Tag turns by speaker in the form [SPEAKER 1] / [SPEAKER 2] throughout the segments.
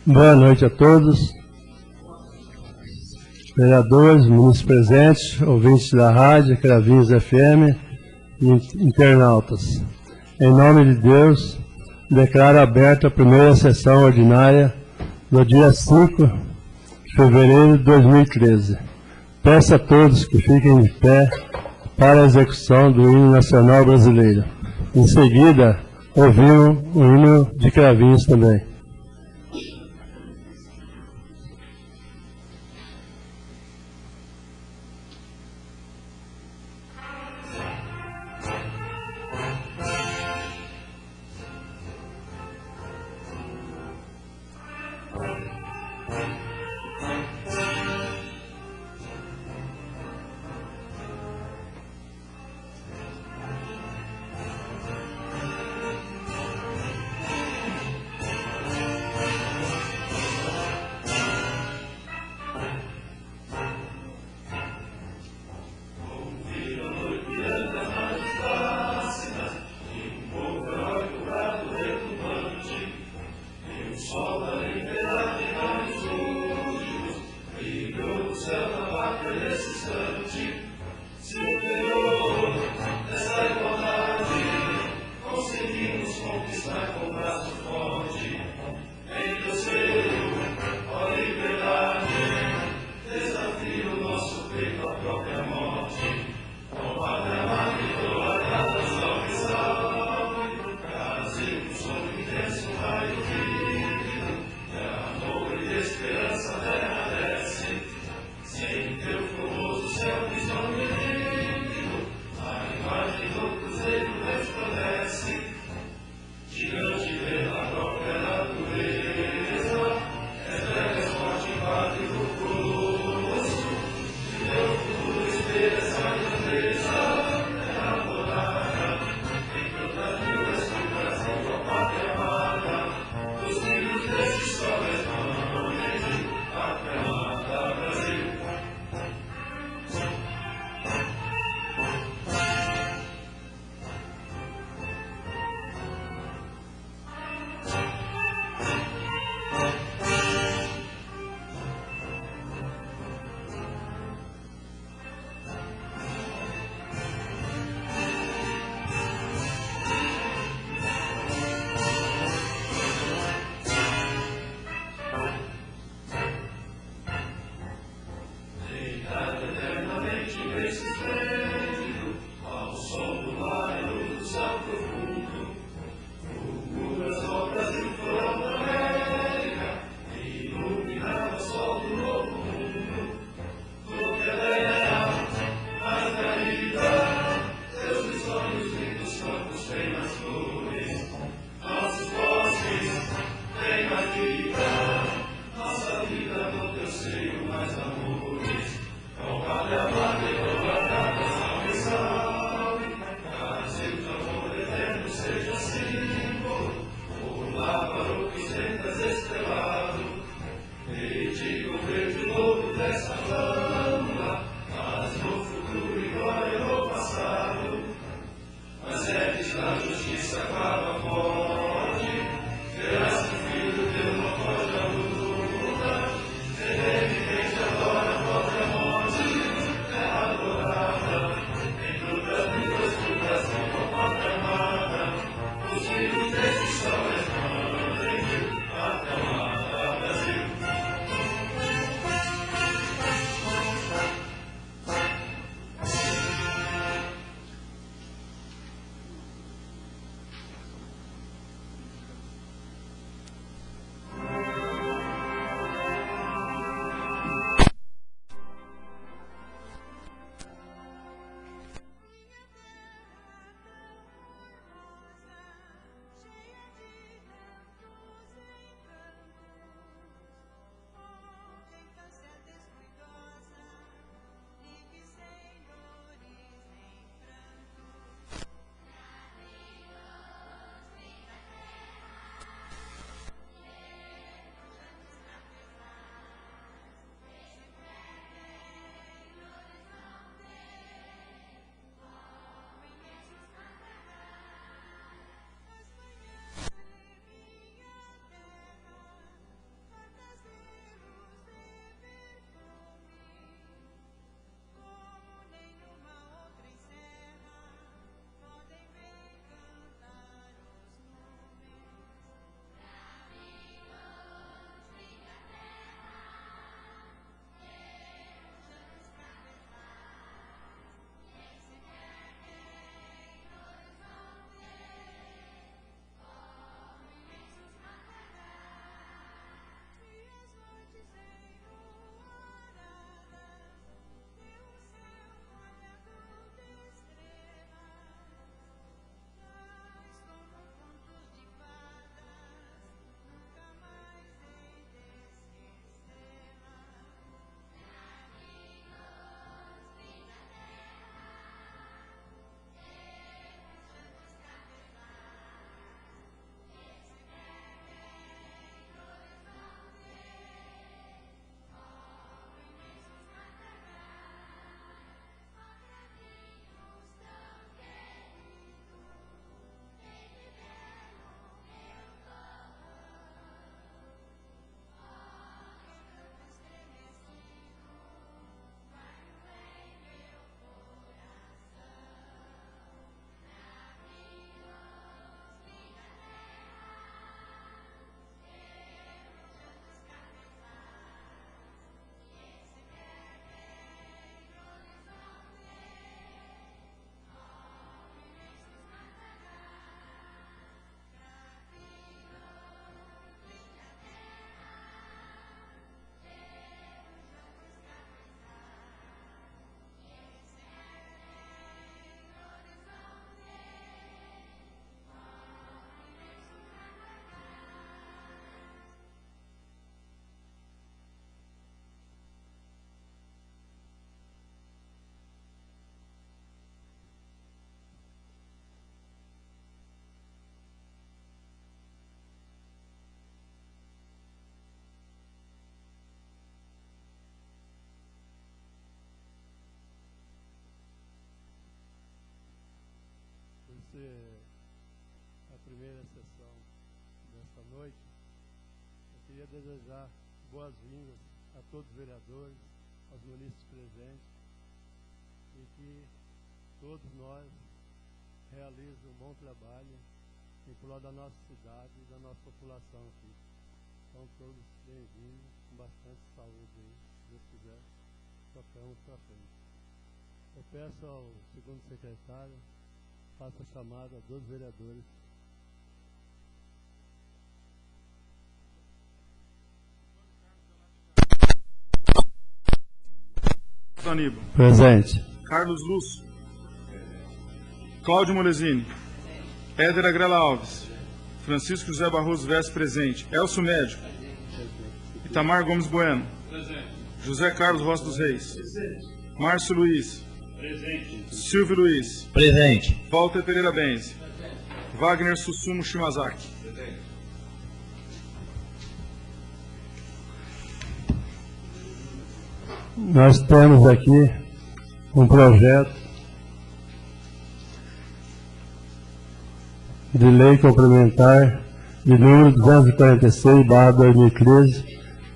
[SPEAKER 1] Boa noite a todos, vereadores, ministros presentes, ouvintes da rádio, Cravinhos FM e internautas. Em nome de Deus, declaro aberta a primeira sessão ordinária do dia 5 de fevereiro de 2013. Peço a todos que fiquem de pé para a execução do hino nacional brasileiro. Em seguida, ouvimos o hino de Cravinhos também. ser a primeira sessão desta noite, eu queria desejar boas-vindas a todos os vereadores, aos munícipes presentes, e que todos nós realizemos um bom trabalho em prol da nossa cidade e da nossa população aqui. São todos bem-vindos, com bastante saúde aí, se Deus quiser, tocamos para frente. Eu peço ao segundo secretário, faça a chamada dos vereadores.
[SPEAKER 2] Aníbal.
[SPEAKER 1] Presente.
[SPEAKER 2] Carlos Lúcio. Cláudio Molesini. Éder Agrela Alves. Francisco José Barroso Veste presente. Elcio Médico. Itamar Gomes Bueno. José Carlos Rossi dos Reis. Márcio Luiz. Silvio Luiz.
[SPEAKER 3] Presente.
[SPEAKER 2] Walter Pereira Benzi. Wagner Susumu Shimazaki.
[SPEAKER 1] Nós temos aqui um projeto de lei complementar de número 246/2013,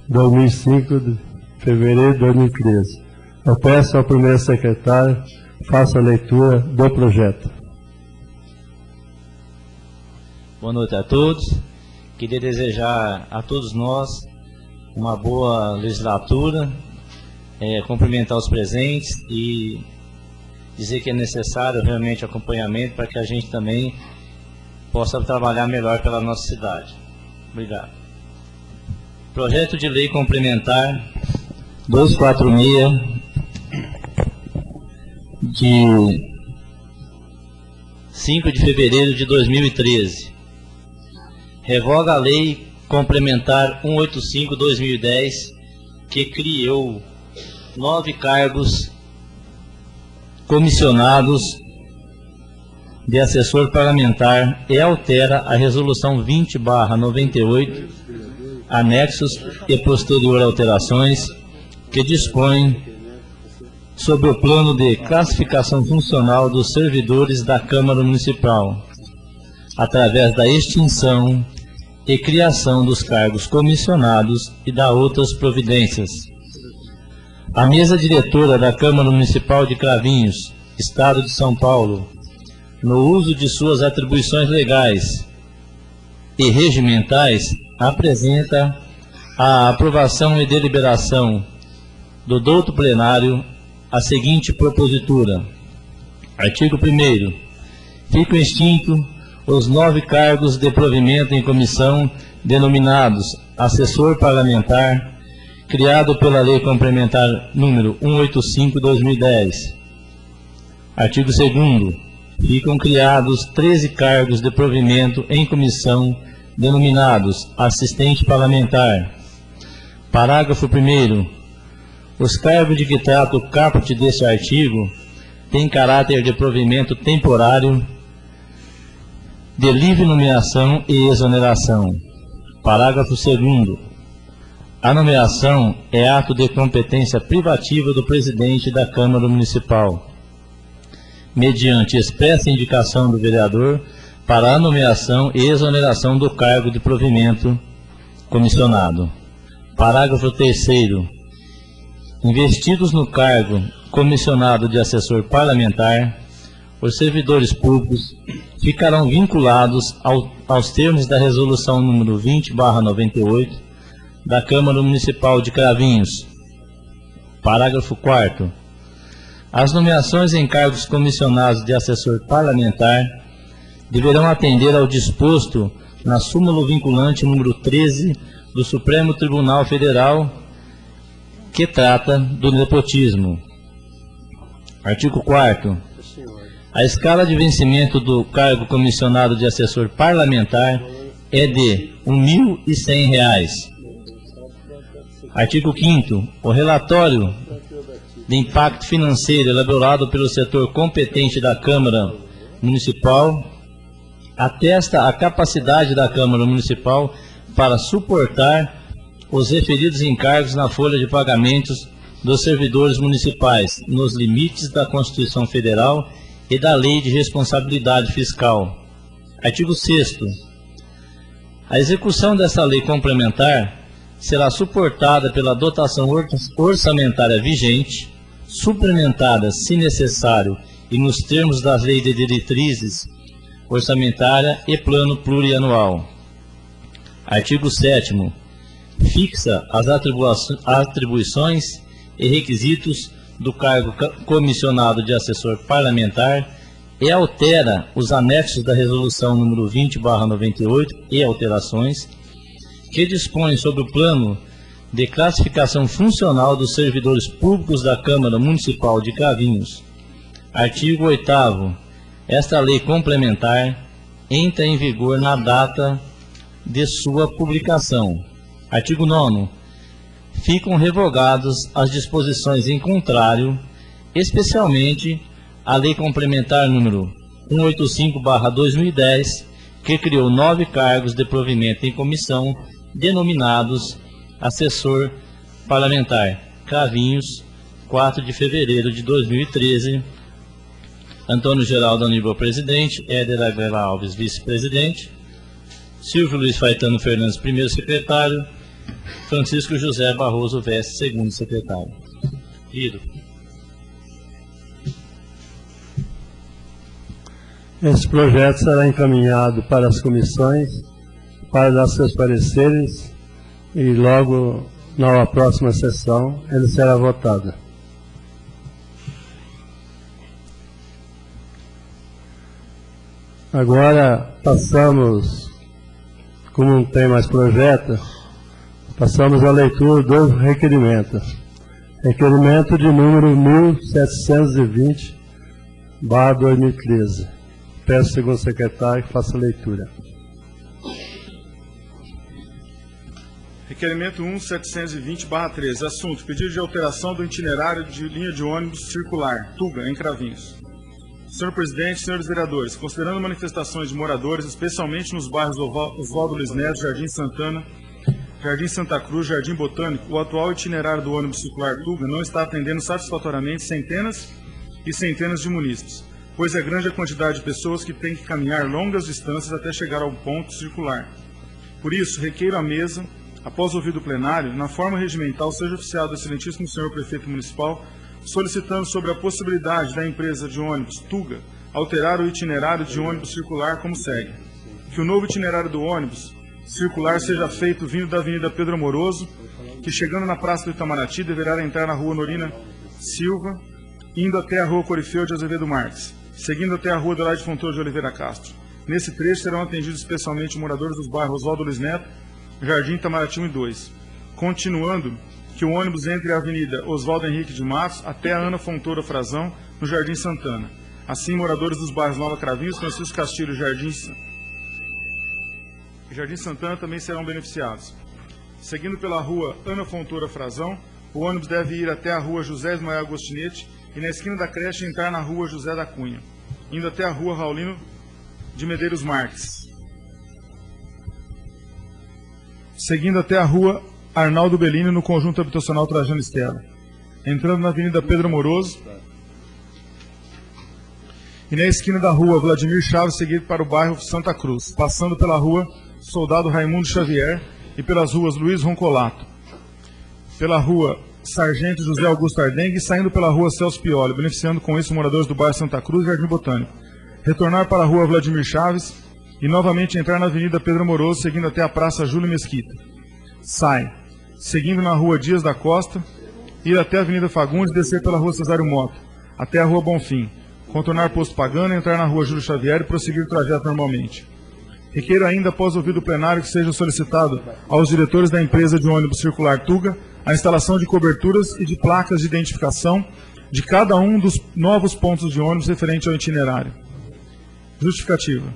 [SPEAKER 1] 2005, de fevereiro de 2013. Eu peço ao primeiro secretário, faça a leitura do projeto.
[SPEAKER 3] Boa noite a todos. Queria desejar a todos nós uma boa legislatura, cumprimentar os presentes e dizer que é necessário realmente acompanhamento para que a gente também possa trabalhar melhor pela nossa cidade. Obrigado. Projeto de lei complementar 246 de 5 de fevereiro de 2013. Revoga a lei complementar 185/2010, que criou 9 cargos comissionados de assessor parlamentar e altera a resolução 20/98, anexos e posterior alterações, que dispõe sobre o plano de classificação funcional dos servidores da Câmara Municipal, através da extinção e criação dos cargos comissionados e da outras providências. A mesa diretora da Câmara Municipal de Cravinhos, Estado de São Paulo, no uso de suas atribuições legais e regimentais, apresenta a aprovação e deliberação do douto plenário a seguinte propositura. Artigo 1º. Ficam extintos os 9 cargos de provimento em comissão denominados assessor parlamentar, criado pela Lei Complementar número 185/2010. Artigo 2º. Ficam criados 13 cargos de provimento em comissão denominados assistente parlamentar. Parágrafo 1º. Os cargos de que trata o caput deste artigo têm caráter de provimento temporário, de livre nomeação e exoneração. Parágrafo 2º. A nomeação é ato de competência privativa do presidente da Câmara Municipal, mediante expressa indicação do vereador para a nomeação e exoneração do cargo de provimento comissionado. Parágrafo 3º. Investidos no cargo comissionado de assessor parlamentar, os servidores públicos ficarão vinculados aos termos da resolução número 20/98 da Câmara Municipal de Cravinhos. Parágrafo 4º. As nomeações em cargos comissionados de assessor parlamentar deverão atender ao disposto na súmula vinculante número 13 do Supremo Tribunal Federal, que trata do nepotismo. Artigo 4º. A escala de vencimento do cargo comissionado de assessor parlamentar é de R$ 1.100. Artigo 5º. O relatório de impacto financeiro elaborado pelo setor competente da Câmara Municipal atesta a capacidade da Câmara Municipal para suportar os referidos encargos na folha de pagamentos dos servidores municipais, nos limites da Constituição Federal e da Lei de Responsabilidade Fiscal. Artigo 6º. A execução dessa lei complementar será suportada pela dotação orçamentária vigente, suplementada, se necessário, e nos termos das leis de diretrizes orçamentária e plano plurianual. Artigo 7º. Fixa as atribuições e requisitos do cargo comissionado de assessor parlamentar e altera os anexos da resolução número 20/98 e alterações, que dispõe sobre o plano de classificação funcional dos servidores públicos da Câmara Municipal de Cravinhos. Artigo 8º. Esta lei complementar entra em vigor na data de sua publicação. Artigo 9º. Ficam revogadas as disposições em contrário, especialmente a Lei Complementar número 185/2010, que criou 9 cargos de provimento em comissão, denominados assessor parlamentar. Cravinhos, 4 de fevereiro de 2013. Antônio Geraldo Aníbal, presidente. Éder Agrela Alves, vice-presidente. Silvio Luiz Faetano Fernandes, primeiro secretário. Francisco José Barroso Veste, segundo secretário. Lido.
[SPEAKER 1] Esse projeto será encaminhado para as comissões, para dar seus pareceres, e logo na próxima sessão ele será votado. Agora passamos, como não tem mais projeto, passamos à leitura do requerimento. Requerimento de número 1720/2013. Peço ao segundo secretário que faça a leitura.
[SPEAKER 2] Requerimento 1720/13. Assunto: pedido de alteração do itinerário de linha de ônibus circular, Tuga, em Cravinhos. Senhor presidente, senhores vereadores, considerando manifestações de moradores, especialmente nos bairros Oswaldo Luiz Neto, Jardim Santana, Jardim Santa Cruz, Jardim Botânico, o atual itinerário do ônibus circular Tuga não está atendendo satisfatoriamente centenas e centenas de munícipes, pois é grande a quantidade de pessoas que têm que caminhar longas distâncias até chegar ao ponto circular. Por isso, requeiro à mesa, após ouvido o plenário, na forma regimental, seja oficiado do excelentíssimo senhor prefeito municipal, solicitando sobre a possibilidade da empresa de ônibus Tuga alterar o itinerário de ônibus circular como segue: que o novo itinerário do ônibus circular seja feito vindo da Avenida Pedro Amoroso, que chegando na Praça do Itamaraty deverá entrar na Rua Norina Silva, indo até a Rua Corifeu de Azevedo Marques, seguindo até a Rua Adelaide Fontoura de Oliveira Castro. Nesse trecho serão atendidos especialmente moradores dos bairros Oswaldo Luiz Neto, Jardim Itamaraty 1 e 2, continuando que o ônibus entre a Avenida Oswaldo Henrique de Matos até a Ana Fontoura Frazão, no Jardim Santana. Assim, moradores dos bairros Nova Cravinhos, Francisco Castilho e Jardim Santana também serão beneficiados. Seguindo pela Rua Ana Fontoura Frazão, o ônibus deve ir até a Rua José Ismael Agostinete e na esquina da creche entrar na Rua José da Cunha, indo até a Rua Raulino de Medeiros Marques, seguindo até a Rua Arnaldo Bellini no conjunto habitacional Trajano Estela, entrando na Avenida Pedro Amoroso e na esquina da Rua Vladimir Chaves, seguido para o bairro Santa Cruz, passando pela Rua Soldado Raimundo Xavier e pelas ruas Luiz Roncolato, pela Rua Sargento José Augusto Ardengue e saindo pela Rua Celso Pioli, beneficiando com isso moradores do bairro Santa Cruz e Jardim Botânico. Retornar para a Rua Vladimir Chaves e novamente entrar na Avenida Pedro Amoroso, seguindo até a Praça Júlio Mesquita. Sai, seguindo na Rua Dias da Costa, ir até a Avenida Fagundes e descer pela Rua Cesário Mota, até a Rua Bonfim, contornar Posto Pagano, entrar na Rua Júlio Xavier e prosseguir o trajeto normalmente. Requeiro ainda, após ouvido o plenário, que seja solicitado aos diretores da empresa de ônibus circular Tuga a instalação de coberturas e de placas de identificação de cada um dos novos pontos de ônibus referente ao itinerário. Justificativa.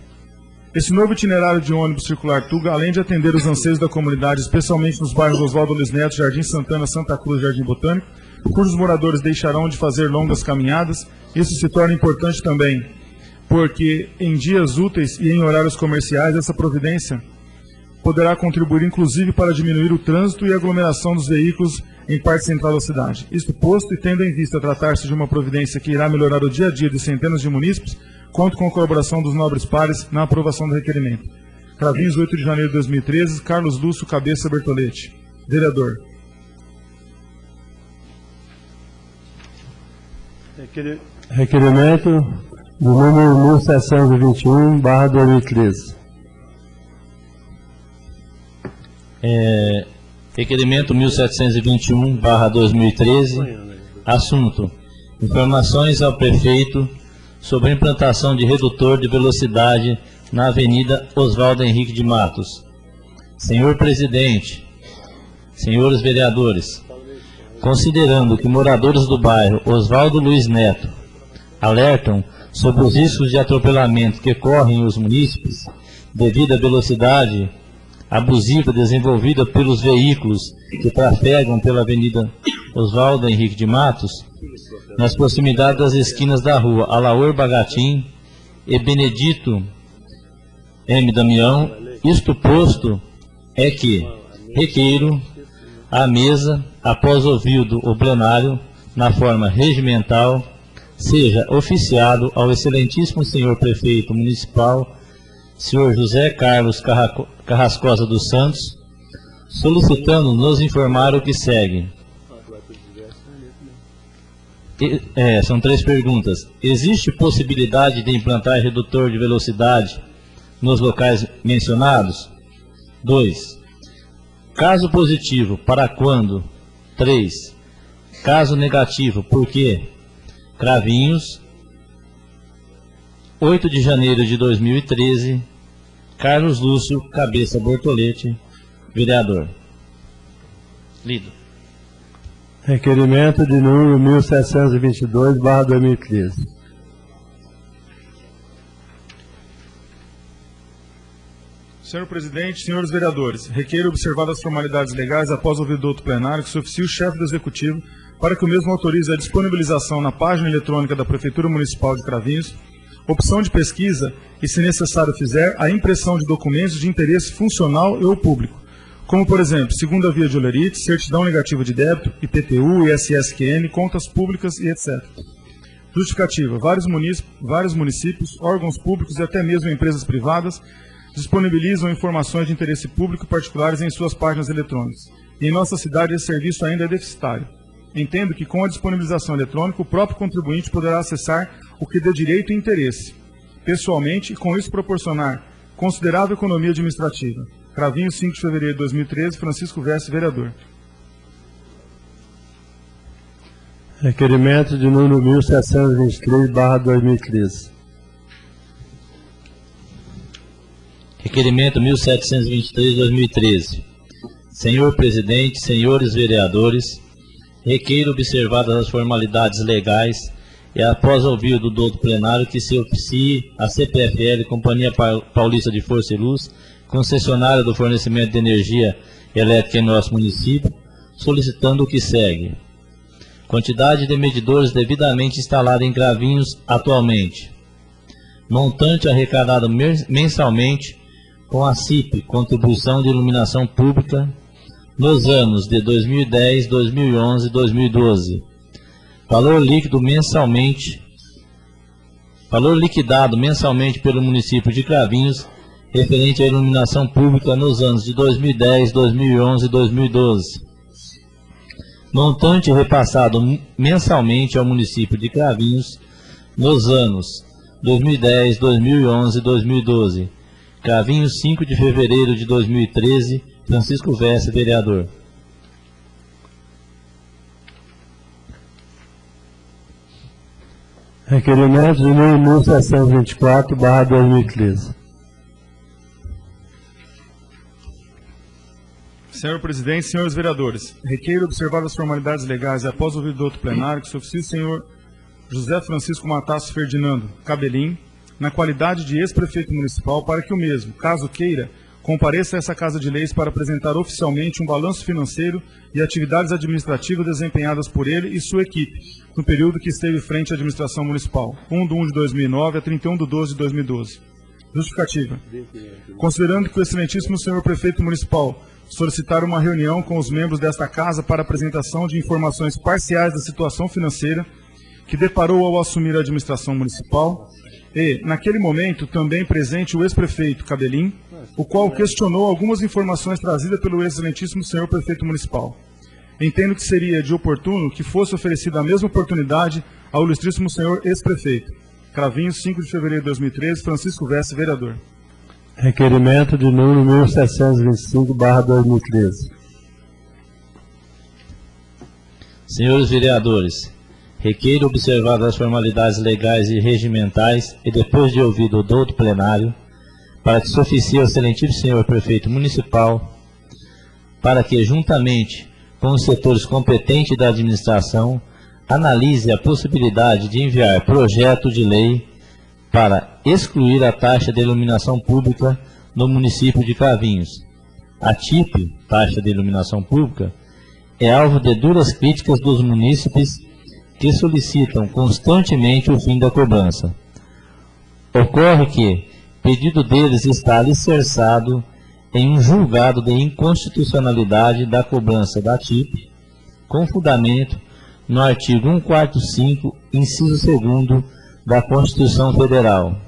[SPEAKER 2] Esse novo itinerário de ônibus circular Tuga, além de atender os anseios da comunidade, especialmente nos bairros Oswaldo Luiz Neto, Jardim Santana, Santa Cruz e Jardim Botânico, cujos moradores deixarão de fazer longas caminhadas, isso se torna importante também, porque em dias úteis e em horários comerciais, essa providência poderá contribuir inclusive para diminuir o trânsito e aglomeração dos veículos em parte central da cidade. Isto posto e tendo em vista tratar-se de uma providência que irá melhorar o dia a dia de centenas de munícipes, conto com a colaboração dos nobres pares na aprovação do requerimento. Cravinhos, 8 de janeiro de 2013, Carlos Lúcio Cabeça Bertolete. Vereador.
[SPEAKER 1] Requerimento do número 1721/2013.
[SPEAKER 3] Requerimento 1721/2013. Assunto: informações ao prefeito sobre a implantação de redutor de velocidade na Avenida Oswaldo Henrique de Matos. Senhor presidente, senhores vereadores, considerando que moradores do bairro Oswaldo Luiz Neto alertam sobre os riscos de atropelamento que correm os munícipes devido à velocidade abusiva desenvolvida pelos veículos que trafegam pela Avenida Oswaldo Henrique de Matos, nas proximidades das esquinas da rua Alaor Bagatim e Benedito M. Damião, isto posto é que requeiro à mesa, após ouvido o plenário, na forma regimental, seja oficiado ao excelentíssimo senhor prefeito municipal, senhor José Carlos Carrascosa dos Santos, solicitando nos informar o que segue. São 3 perguntas. Existe possibilidade de implantar redutor de velocidade nos locais mencionados? 2. Caso positivo, para quando? 3. Caso negativo, por quê? Cravinhos, 8 de janeiro de 2013, Carlos Lúcio Cabeça Bortolete, vereador. Lido.
[SPEAKER 1] Requerimento de número 1722/2013.
[SPEAKER 2] Senhor presidente, senhores vereadores, requeiro observadas as formalidades legais após ouvir do outro plenário que se oficie o chefe do Executivo para que o mesmo autorize a disponibilização na página eletrônica da Prefeitura Municipal de Cravinhos, opção de pesquisa e, se necessário fizer, a impressão de documentos de interesse funcional e ou público, como, por exemplo, segunda via de holerite, certidão negativa de débito, IPTU, ISSQN, contas públicas e etc. Justificativa: vários municípios, órgãos públicos e até mesmo empresas privadas disponibilizam informações de interesse público e particulares em suas páginas eletrônicas. E em nossa cidade esse serviço ainda é deficitário. Entendo que com a disponibilização eletrônica o próprio contribuinte poderá acessar o que dê direito e interesse, pessoalmente, e com isso proporcionar considerável economia administrativa. Cravinhos, 5 de fevereiro de 2013, Francisco Veste, vereador.
[SPEAKER 1] Requerimento de número 1723/2013.
[SPEAKER 3] Requerimento 1723/2013. Senhor presidente, senhores vereadores, requeiro observadas as formalidades legais e após ouvir do douto plenário que se oficie a CPFL, Companhia Paulista de Força e Luz, concessionária do fornecimento de energia elétrica em nosso município, solicitando o que segue. Quantidade de medidores devidamente instalada em Cravinhos atualmente. Montante arrecadado mensalmente com a CIP, Contribuição de Iluminação Pública, nos anos de 2010, 2011 e 2012. Valor liquidado mensalmente pelo município de Cravinhos, referente à iluminação pública nos anos de 2010, 2011 e 2012. Montante repassado mensalmente ao município de Cravinhos nos anos 2010, 2011 e 2012. Cravinhos, 5 de fevereiro de 2013, Francisco Veste, vereador.
[SPEAKER 1] Requerimento de número 1724/2013.
[SPEAKER 2] Senhor presidente, senhores vereadores, requeiro observadas as formalidades legais e após ouvir do outro plenário que se oficie o senhor José Francisco Matasso Ferdinando Cabelim, na qualidade de ex-prefeito municipal, para que o mesmo, caso queira, compareça a essa Casa de Leis para apresentar oficialmente um balanço financeiro e atividades administrativas desempenhadas por ele e sua equipe, no período que esteve frente à administração municipal, 1 de 1 de 2009 a 31 de 12 de 2012. Justificativa. Considerando que o excelentíssimo senhor prefeito municipal solicitar uma reunião com os membros desta casa para apresentação de informações parciais da situação financeira que deparou ao assumir a administração municipal e, naquele momento, também presente o ex-prefeito Cabelim, o qual questionou algumas informações trazidas pelo excelentíssimo senhor prefeito municipal. Entendo que seria de oportuno que fosse oferecida a mesma oportunidade ao ilustríssimo senhor ex-prefeito. Cravinhos, 5 de fevereiro de 2013, Francisco Vesse, vereador.
[SPEAKER 1] Requerimento de número 1725/2013.
[SPEAKER 3] Senhores vereadores, requeiro observadas as formalidades legais e regimentais e depois de ouvido o douto plenário, para que se oficie ao excelentíssimo senhor prefeito municipal, para que, juntamente com os setores competentes da administração, analise a possibilidade de enviar projeto de lei para excluir a taxa de iluminação pública no município de Cravinhos. A TIP, taxa de iluminação pública, é alvo de duras críticas dos munícipes que solicitam constantemente o fim da cobrança. Ocorre que pedido deles está alicerçado em um julgado de inconstitucionalidade da cobrança da TIP, com fundamento no artigo 145, inciso 2º da Constituição Federal.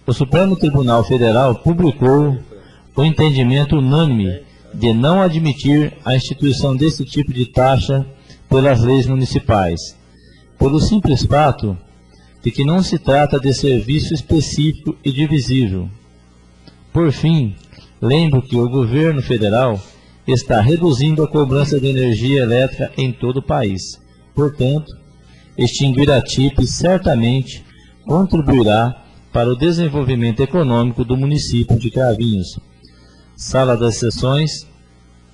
[SPEAKER 3] O Supremo Tribunal Federal publicou o entendimento unânime de não admitir a instituição desse tipo de taxa pelas leis municipais, pelo simples fato de que não se trata de serviço específico e divisível. Por fim, lembro que o governo federal está reduzindo a cobrança de energia elétrica em todo o país. Portanto, extinguir a TIP certamente contribuirá para o desenvolvimento econômico do município de Cravinhos. Sala das Sessões,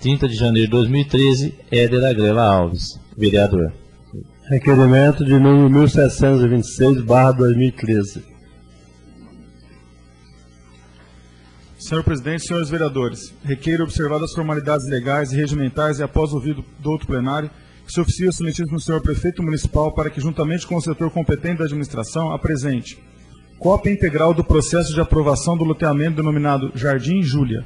[SPEAKER 3] 30 de janeiro de 2013, Éder Agrela Alves, vereador.
[SPEAKER 1] Requerimento de número 1726/2013.
[SPEAKER 2] Senhor presidente, senhores vereadores, requeiro observadas as formalidades legais e regimentais e após ouvido do outro plenário, que se oficie ao excelentíssimo senhor prefeito municipal para que, juntamente com o setor competente da administração, apresente cópia integral do processo de aprovação do loteamento denominado Jardim Júlia.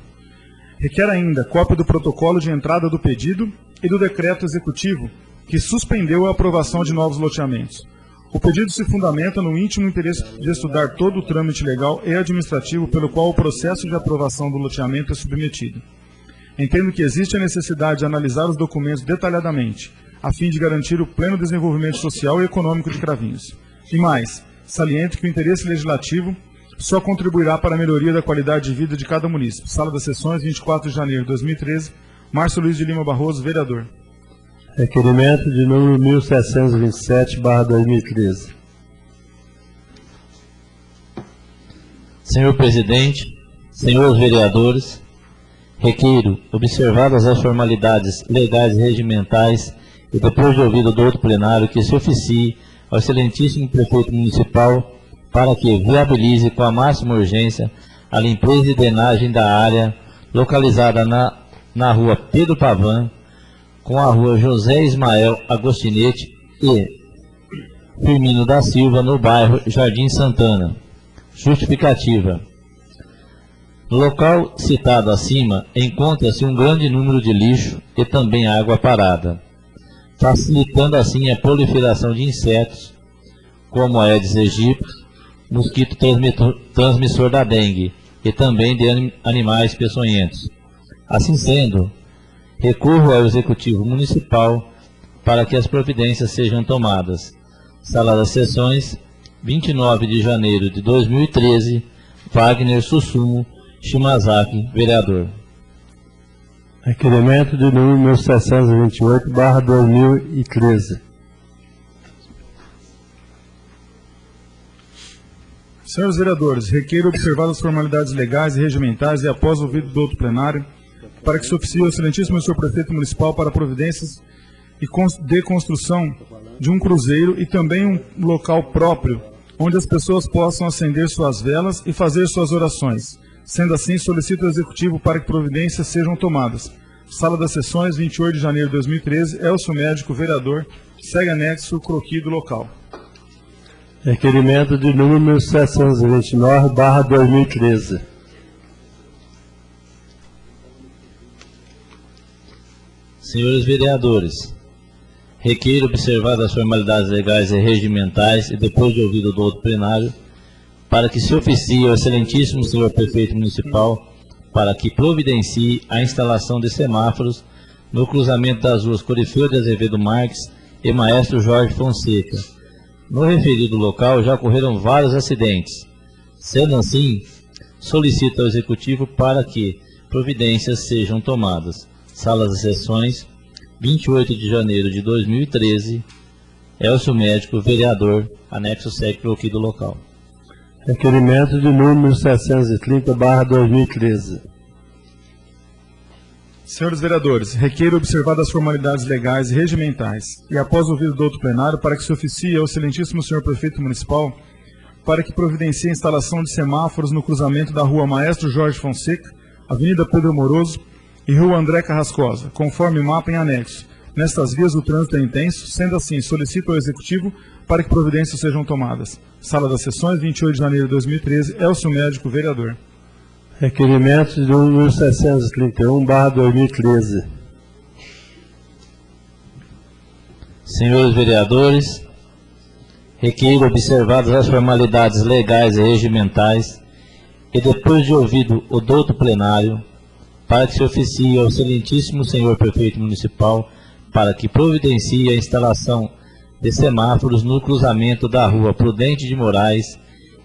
[SPEAKER 2] Requer ainda cópia do protocolo de entrada do pedido e do decreto executivo que suspendeu a aprovação de novos loteamentos. O pedido se fundamenta no íntimo interesse de estudar todo o trâmite legal e administrativo pelo qual o processo de aprovação do loteamento é submetido. Entendo que existe a necessidade de analisar os documentos detalhadamente, a fim de garantir o pleno desenvolvimento social e econômico de Cravinhos. E mais, saliento que o interesse legislativo só contribuirá para a melhoria da qualidade de vida de cada município. Sala das Sessões, 24 de janeiro de 2013, Márcio Luiz de Lima Barroso, vereador.
[SPEAKER 1] Requerimento de número 1727/2013.
[SPEAKER 3] Senhor presidente, senhores vereadores, requeiro, observadas as formalidades legais e regimentais, e depois de ouvido do outro plenário, que se oficie ao excelentíssimo prefeito municipal para que viabilize com a máxima urgência a limpeza e drenagem da área localizada na rua Pedro Pavan, com a rua José Ismael Agostinete e Firmino da Silva, no bairro Jardim Santana. Justificativa. No local citado acima, encontra-se um grande número de lixo e também água parada, facilitando assim a proliferação de insetos, como a Aedes aegypti, mosquito transmissor da dengue, e também de animais peçonhentos. Assim sendo, recorro ao Executivo Municipal para que as providências sejam tomadas. Sala das Sessões, 29 de janeiro de 2013, Wagner Sussumo Shimazaki, vereador.
[SPEAKER 1] Requerimento de número 1728/2013.
[SPEAKER 2] Senhores vereadores, requeiro observar as formalidades legais e regimentais e após ouvido do outro plenário, para que se oficie ao excelentíssimo senhor prefeito municipal para providências e de construção de um cruzeiro e também um local próprio, onde as pessoas possam acender suas velas e fazer suas orações. Sendo assim, solicito ao Executivo para que providências sejam tomadas. Sala das Sessões, 28 de janeiro de 2013, Elcio Médico, vereador, segue anexo o croqui do local.
[SPEAKER 1] Requerimento de número 729/2013.
[SPEAKER 3] Senhores vereadores, requeiro observar as formalidades legais e regimentais e depois de ouvido do outro plenário, para que se oficie ao excelentíssimo senhor prefeito municipal para que providencie a instalação de semáforos no cruzamento das ruas Corifeu de Azevedo Marques e Maestro Jorge Fonseca. No referido local já ocorreram vários acidentes. Sendo assim, solicito ao Executivo para que providências sejam tomadas. Salas de sessões, 28 de janeiro de 2013, Elcio Médico, vereador, anexo 7 aqui do local.
[SPEAKER 1] Requerimento de número 730/2013.
[SPEAKER 2] Senhores vereadores, requeiro observar as formalidades legais e regimentais e após ouvido do outro plenário para que se oficie ao excelentíssimo senhor prefeito municipal para que providencie a instalação de semáforos no cruzamento da rua Maestro Jorge Fonseca, Avenida Pedro Moroso e Rua André Carrascosa, conforme mapa em anexo. Nestas vias o trânsito é intenso, sendo assim, solicito ao Executivo para que providências sejam tomadas. Sala das Sessões, 28 de janeiro de 2013, Elcio Médico, vereador.
[SPEAKER 1] Requerimento de número 731/2013.
[SPEAKER 3] Senhores vereadores, requeiro observadas as formalidades legais e regimentais e depois de ouvido o douto plenário, para que se oficie ao excelentíssimo senhor prefeito municipal para que providencie a instalação de semáforos no cruzamento da rua Prudente de Moraes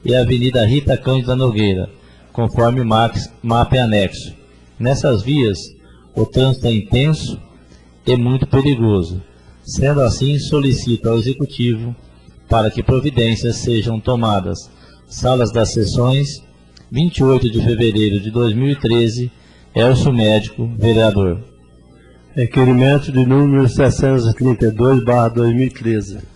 [SPEAKER 3] e Avenida Rita Cândida Nogueira, conforme mapa em anexo. Nessas vias, o trânsito é intenso e muito perigoso. Sendo assim, solicito ao Executivo para que providências sejam tomadas. Salas das Sessões, 28 de fevereiro de 2013, Elcio Médico, vereador.
[SPEAKER 1] Requerimento de número 732/2013.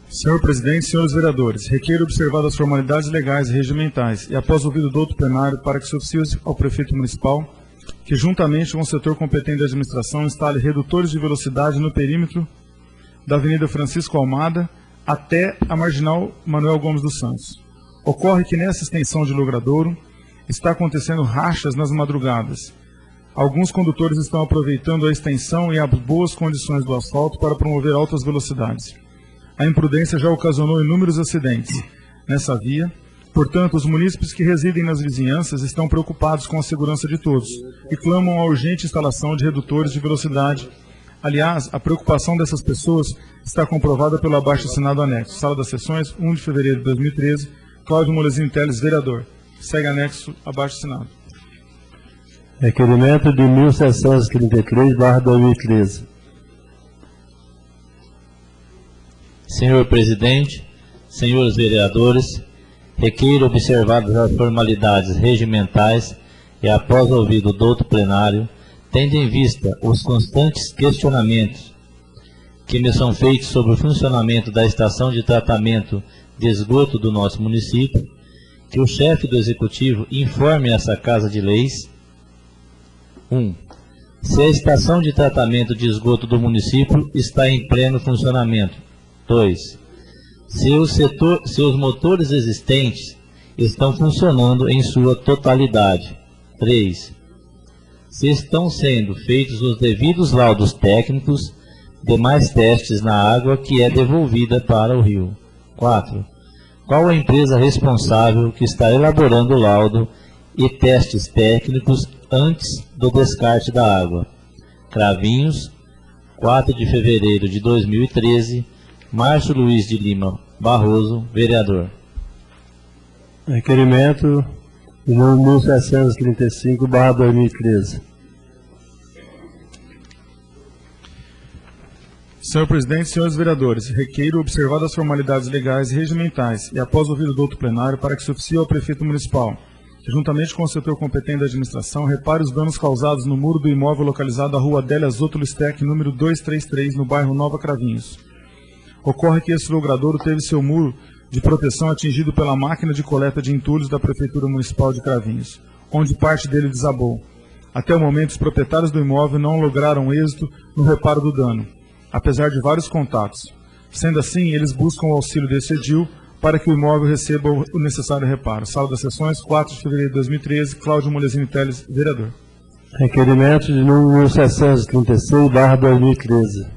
[SPEAKER 2] Senhor presidente, senhores vereadores, requeiro observar as formalidades legais e regimentais e após ouvido do outro plenário para que se oficie ao prefeito municipal que juntamente com o setor competente da administração instale redutores de velocidade no perímetro da Avenida Francisco Almada até a Marginal Manuel Gomes dos Santos. Ocorre que nessa extensão de Logradouro está acontecendo rachas nas madrugadas. Alguns condutores estão aproveitando a extensão e as boas condições do asfalto para promover altas velocidades. A imprudência já ocasionou inúmeros acidentes nessa via, portanto, os munícipes que residem nas vizinhanças estão preocupados com a segurança de todos e clamam a urgente instalação de redutores de velocidade. Aliás, a preocupação dessas pessoas está comprovada pelo abaixo-assinado anexo. Sala das Sessões, 1 de fevereiro de 2013, Cláudio Molezinho Teles, vereador. Segue anexo abaixo-assinado.
[SPEAKER 1] Requerimento de 1733/2013.
[SPEAKER 3] Senhor presidente, senhores vereadores, requeiro observadas as formalidades regimentais e após ouvido do douto plenário, tendo em vista os constantes questionamentos que me são feitos sobre o funcionamento da estação de tratamento de esgoto do nosso município, que o chefe do Executivo informe essa Casa de Leis: 1. Se a estação de tratamento de esgoto do município está em pleno funcionamento. 2. Se os motores existentes estão funcionando em sua totalidade. 3. Se estão sendo feitos os devidos laudos técnicos, demais testes na água que é devolvida para o rio. 4. Qual a empresa responsável que está elaborando o laudo e testes técnicos antes do descarte da água? Cravinhos, 4 de fevereiro de 2013, Márcio Luiz de Lima Barroso, vereador.
[SPEAKER 1] Requerimento de número 1735/2013.
[SPEAKER 2] Senhor presidente, senhores vereadores, requeiro observar as formalidades legais e regimentais e após ouvido do outro plenário para que se oficie ao prefeito municipal, que juntamente com o setor competente da administração repare os danos causados no muro do imóvel localizado na rua Adélia Zotto Listec, número 233, no bairro Nova Cravinhos. Ocorre que esse logradouro teve seu muro de proteção atingido pela máquina de coleta de entulhos da Prefeitura Municipal de Cravinhos, onde parte dele desabou. Até o momento, os proprietários do imóvel não lograram êxito no reparo do dano, apesar de vários contatos. Sendo assim, eles buscam o auxílio desse edil para que o imóvel receba o necessário reparo. Sala das Sessões, 4 de fevereiro de 2013, Cláudio Molesini Teles, vereador.
[SPEAKER 1] Requerimento de número 736/2013.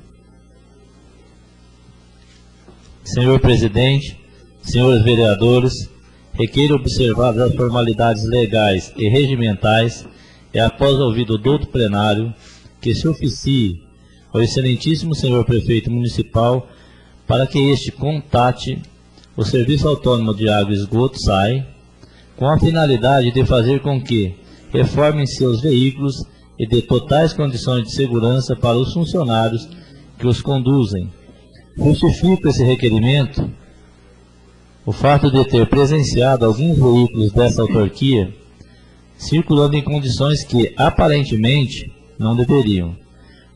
[SPEAKER 3] Senhor presidente, senhores vereadores, requeiro observadas as formalidades legais e regimentais e após ouvido o douto plenário, que se oficie ao excelentíssimo senhor prefeito municipal para que este contate o Serviço Autônomo de Água e Esgoto, SAI, com a finalidade de fazer com que reformem seus veículos e dê totais condições de segurança para os funcionários que os conduzem. Justifico esse requerimento o fato de ter presenciado alguns veículos dessa autarquia circulando em condições que, aparentemente, não deveriam.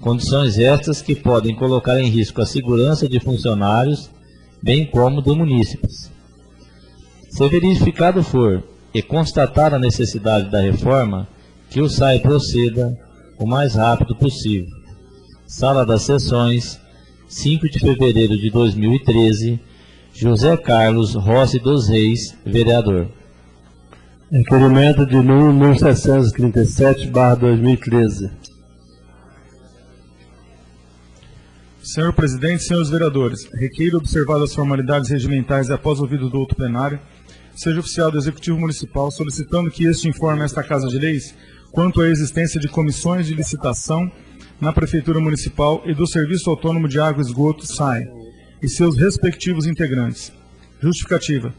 [SPEAKER 3] Condições estas que podem colocar em risco a segurança de funcionários, bem como de munícipes. Se verificado for e constatar a necessidade da reforma, que o SAI proceda o mais rápido possível. Sala das Sessões, 5 de fevereiro de 2013, José Carlos Rossi dos Reis, vereador.
[SPEAKER 1] Requerimento de número 737/2013.
[SPEAKER 2] Senhor presidente, senhores vereadores, requeiro observadas as formalidades regimentais e após ouvido do outro plenário, seja oficial do Executivo Municipal solicitando que este informe a esta Casa de Leis quanto à existência de comissões de licitação na Prefeitura Municipal e do Serviço Autônomo de Água e Esgoto, SAI, e seus respectivos integrantes. Justificativa.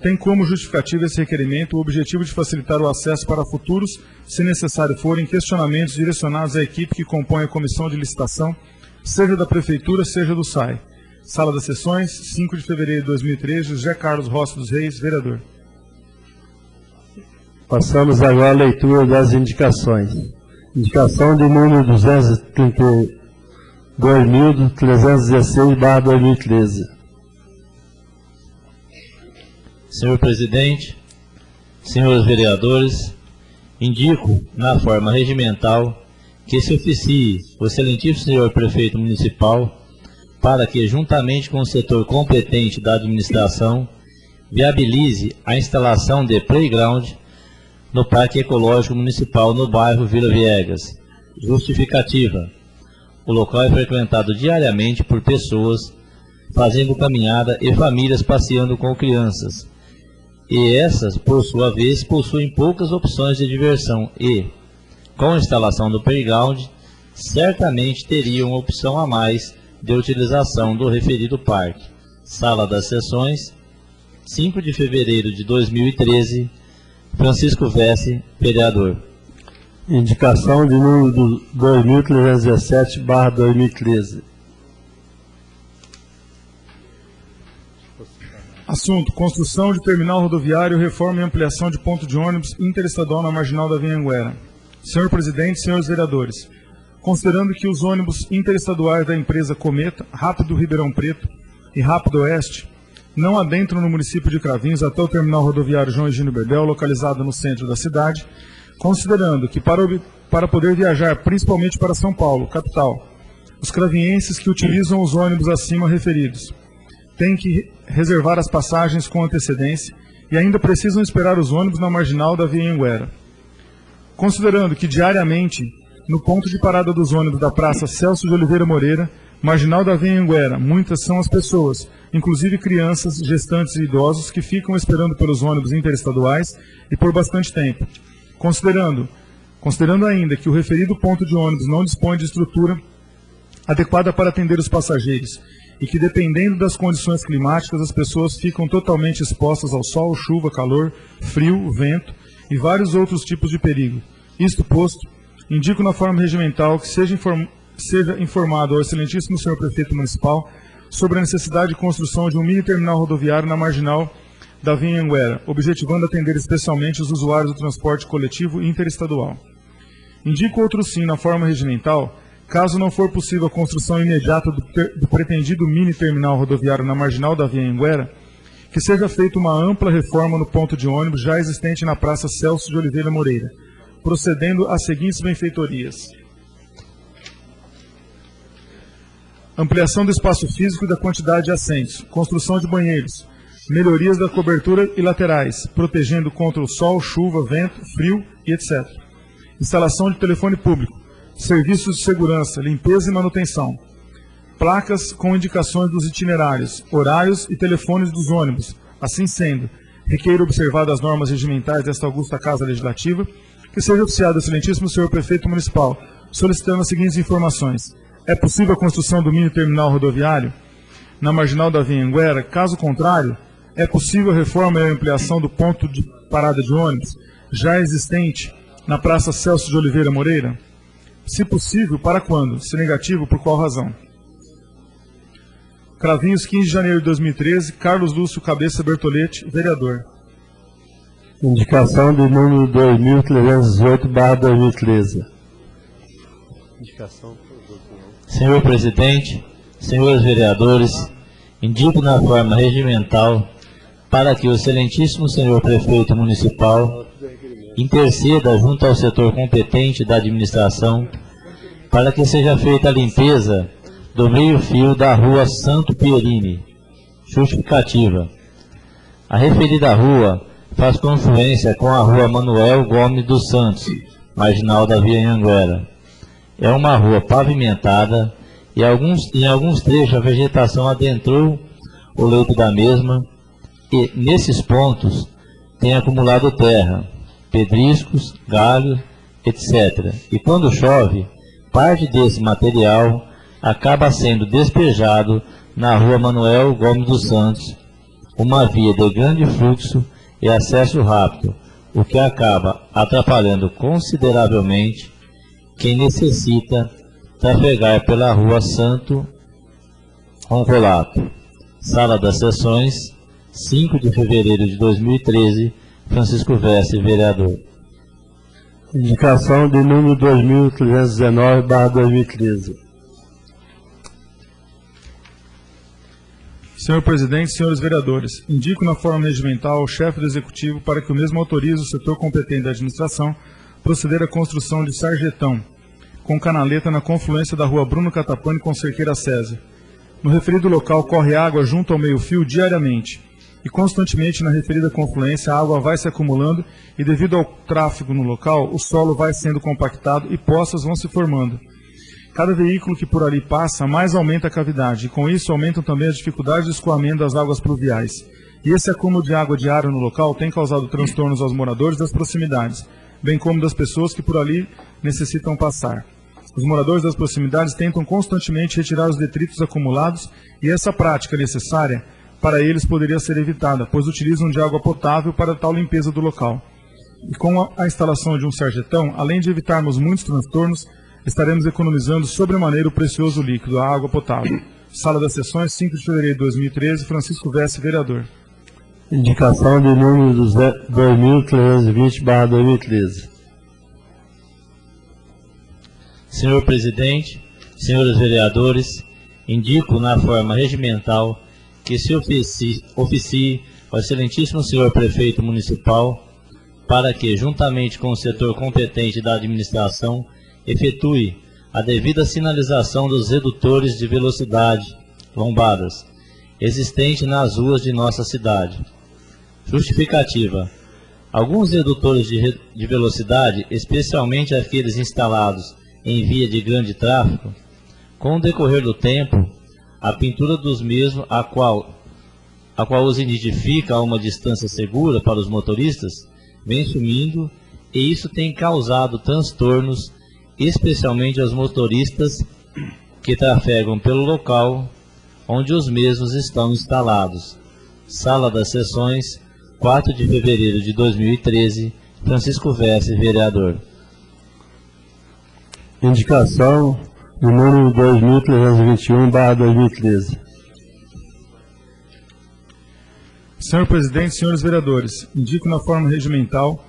[SPEAKER 2] Tem como justificativa esse requerimento o objetivo de facilitar o acesso para futuros, se necessário forem, questionamentos direcionados à equipe que compõe a comissão de licitação, seja da Prefeitura, seja do SAI. Sala das Sessões, 5 de fevereiro de 2013, José Carlos Rossi dos Reis, vereador.
[SPEAKER 1] Passamos agora à leitura das indicações. Indicação de número 232.316/2013.
[SPEAKER 3] Senhor presidente, senhores vereadores, indico, na forma regimental, que se oficie o excelentíssimo senhor prefeito municipal para que, juntamente com o setor competente da administração, viabilize a instalação de playground no Parque Ecológico Municipal no bairro Vila Viegas. Justificativa. O local é frequentado diariamente por pessoas fazendo caminhada e famílias passeando com crianças. E essas, por sua vez, possuem poucas opções de diversão e, com a instalação do playground, certamente teriam uma opção a mais de utilização do referido parque. Sala das Sessões, 5 de fevereiro de 2013, Francisco Vesce, vereador.
[SPEAKER 1] Indicação de número 2317/2013.
[SPEAKER 2] Assunto: construção de terminal rodoviário, reforma e ampliação de ponto de ônibus interestadual na marginal da Anhanguera. Senhor presidente, senhores vereadores, considerando que os ônibus interestaduais da empresa Cometa, Rápido Ribeirão Preto e Rápido Oeste não adentram no município de Cravinhos até o terminal rodoviário João Egídio Berdel, localizado no centro da cidade, considerando que para poder viajar principalmente para São Paulo, capital, os cravinhenses que utilizam os ônibus acima referidos têm que reservar as passagens com antecedência e ainda precisam esperar os ônibus na marginal da Via Anhanguera. Considerando que diariamente, no ponto de parada dos ônibus da Praça Celso de Oliveira Moreira, marginal da Via Anhanguera, muitas são as pessoas, inclusive crianças, gestantes e idosos, que ficam esperando pelos ônibus interestaduais e por bastante tempo. Considerando ainda que o referido ponto de ônibus não dispõe de estrutura adequada para atender os passageiros e que, dependendo das condições climáticas, as pessoas ficam totalmente expostas ao sol, chuva, calor, frio, vento e vários outros tipos de perigo. Isto posto, indico na forma regimental que seja informado ao excelentíssimo senhor prefeito municipal sobre a necessidade de construção de um mini terminal rodoviário na marginal da Via Anhanguera, objetivando atender especialmente os usuários do transporte coletivo interestadual. Indico outro sim na forma regimental, caso não for possível a construção imediata do pretendido mini terminal rodoviário na marginal da Via Anhanguera, que seja feita uma ampla reforma no ponto de ônibus já existente na Praça Celso de Oliveira Moreira, procedendo às seguintes benfeitorias. ampliação do espaço físico e da quantidade de assentos, construção de banheiros, melhorias da cobertura e laterais, protegendo contra o sol, chuva, vento, frio e etc. Instalação de telefone público, serviços de segurança, limpeza e manutenção, placas com indicações dos itinerários, horários e telefones dos ônibus. Assim sendo, requeiro observar as normas regimentais desta augusta Casa Legislativa, que seja oficiado ao excelentíssimo senhor prefeito municipal, solicitando as seguintes informações. É possível a construção do mini terminal rodoviário na marginal da Via Anhanguera? Caso contrário, é possível a reforma e a ampliação do ponto de parada de ônibus já existente na Praça Celso de Oliveira Moreira? Se possível, para quando? Se negativo, por qual razão? Cravinhos, 15 de janeiro de 2013, Carlos Lúcio Cabeça Bertolete, vereador.
[SPEAKER 1] Indicação de número 2318/2013. Indicação.
[SPEAKER 3] Senhor presidente, senhores vereadores, indico na forma regimental para que o excelentíssimo senhor prefeito municipal interceda junto ao setor competente da administração para que seja feita a limpeza do meio-fio da rua Santo Pierini. Justificativa. A referida rua faz confluência com a rua Manuel Gomes dos Santos, marginal da Via Anhanguera. É uma rua pavimentada e em alguns trechos a vegetação adentrou o leito da mesma e, nesses pontos, tem acumulado terra, pedriscos, galhos, etc. E quando chove, parte desse material acaba sendo despejado na rua Manuel Gomes dos Santos, uma via de grande fluxo e acesso rápido, o que acaba atrapalhando consideravelmente quem necessita trafegar pela rua Santo Roncolato. Sala das Sessões, 5 de fevereiro de 2013, Francisco Vesce, vereador.
[SPEAKER 1] Indicação de número 2319/2013.
[SPEAKER 2] Senhor presidente, senhores vereadores, indico na forma regimental ao chefe do executivo para que o mesmo autorize o setor competente da administração proceder à construção de sarjetão com canaleta na confluência da rua Bruno Catapane com Cerqueira César. No referido local corre água junto ao meio-fio diariamente e constantemente na referida confluência a água vai se acumulando e devido ao tráfego no local o solo vai sendo compactado e poças vão se formando. Cada veículo que por ali passa, mais aumenta a cavidade, e com isso aumentam também as dificuldades de escoamento das águas pluviais. E esse acúmulo de água diário no local tem causado transtornos aos moradores das proximidades, bem como das pessoas que por ali necessitam passar. Os moradores das proximidades tentam constantemente retirar os detritos acumulados, e essa prática necessária para eles poderia ser evitada, pois utilizam de água potável para tal limpeza do local. E com a instalação de um sarjetão, além de evitarmos muitos transtornos, estaremos economizando sobremaneira o precioso líquido, a água potável. Sala das Sessões, 5 de fevereiro de 2013, Francisco Vesce, vereador.
[SPEAKER 1] Indicação de número 2320/2013.
[SPEAKER 3] Senhor presidente, senhores vereadores, indico na forma regimental que se oficie ao excelentíssimo senhor prefeito municipal para que, juntamente com o setor competente da administração, efetue a devida sinalização dos redutores de velocidade, lombadas, existentes nas ruas de nossa cidade. Justificativa. Alguns redutores de velocidade, especialmente aqueles instalados em via de grande tráfego, com o decorrer do tempo, a pintura dos mesmos, a qual os identifica a uma distância segura para os motoristas, vem sumindo, e isso tem causado transtornos especialmente aos motoristas que trafegam pelo local onde os mesmos estão instalados. Sala das Sessões, 4 de fevereiro de 2013, Francisco Vesce, vereador.
[SPEAKER 1] Indicação do número 2321/2013.
[SPEAKER 2] Senhor presidente, senhores vereadores, indico na forma regimental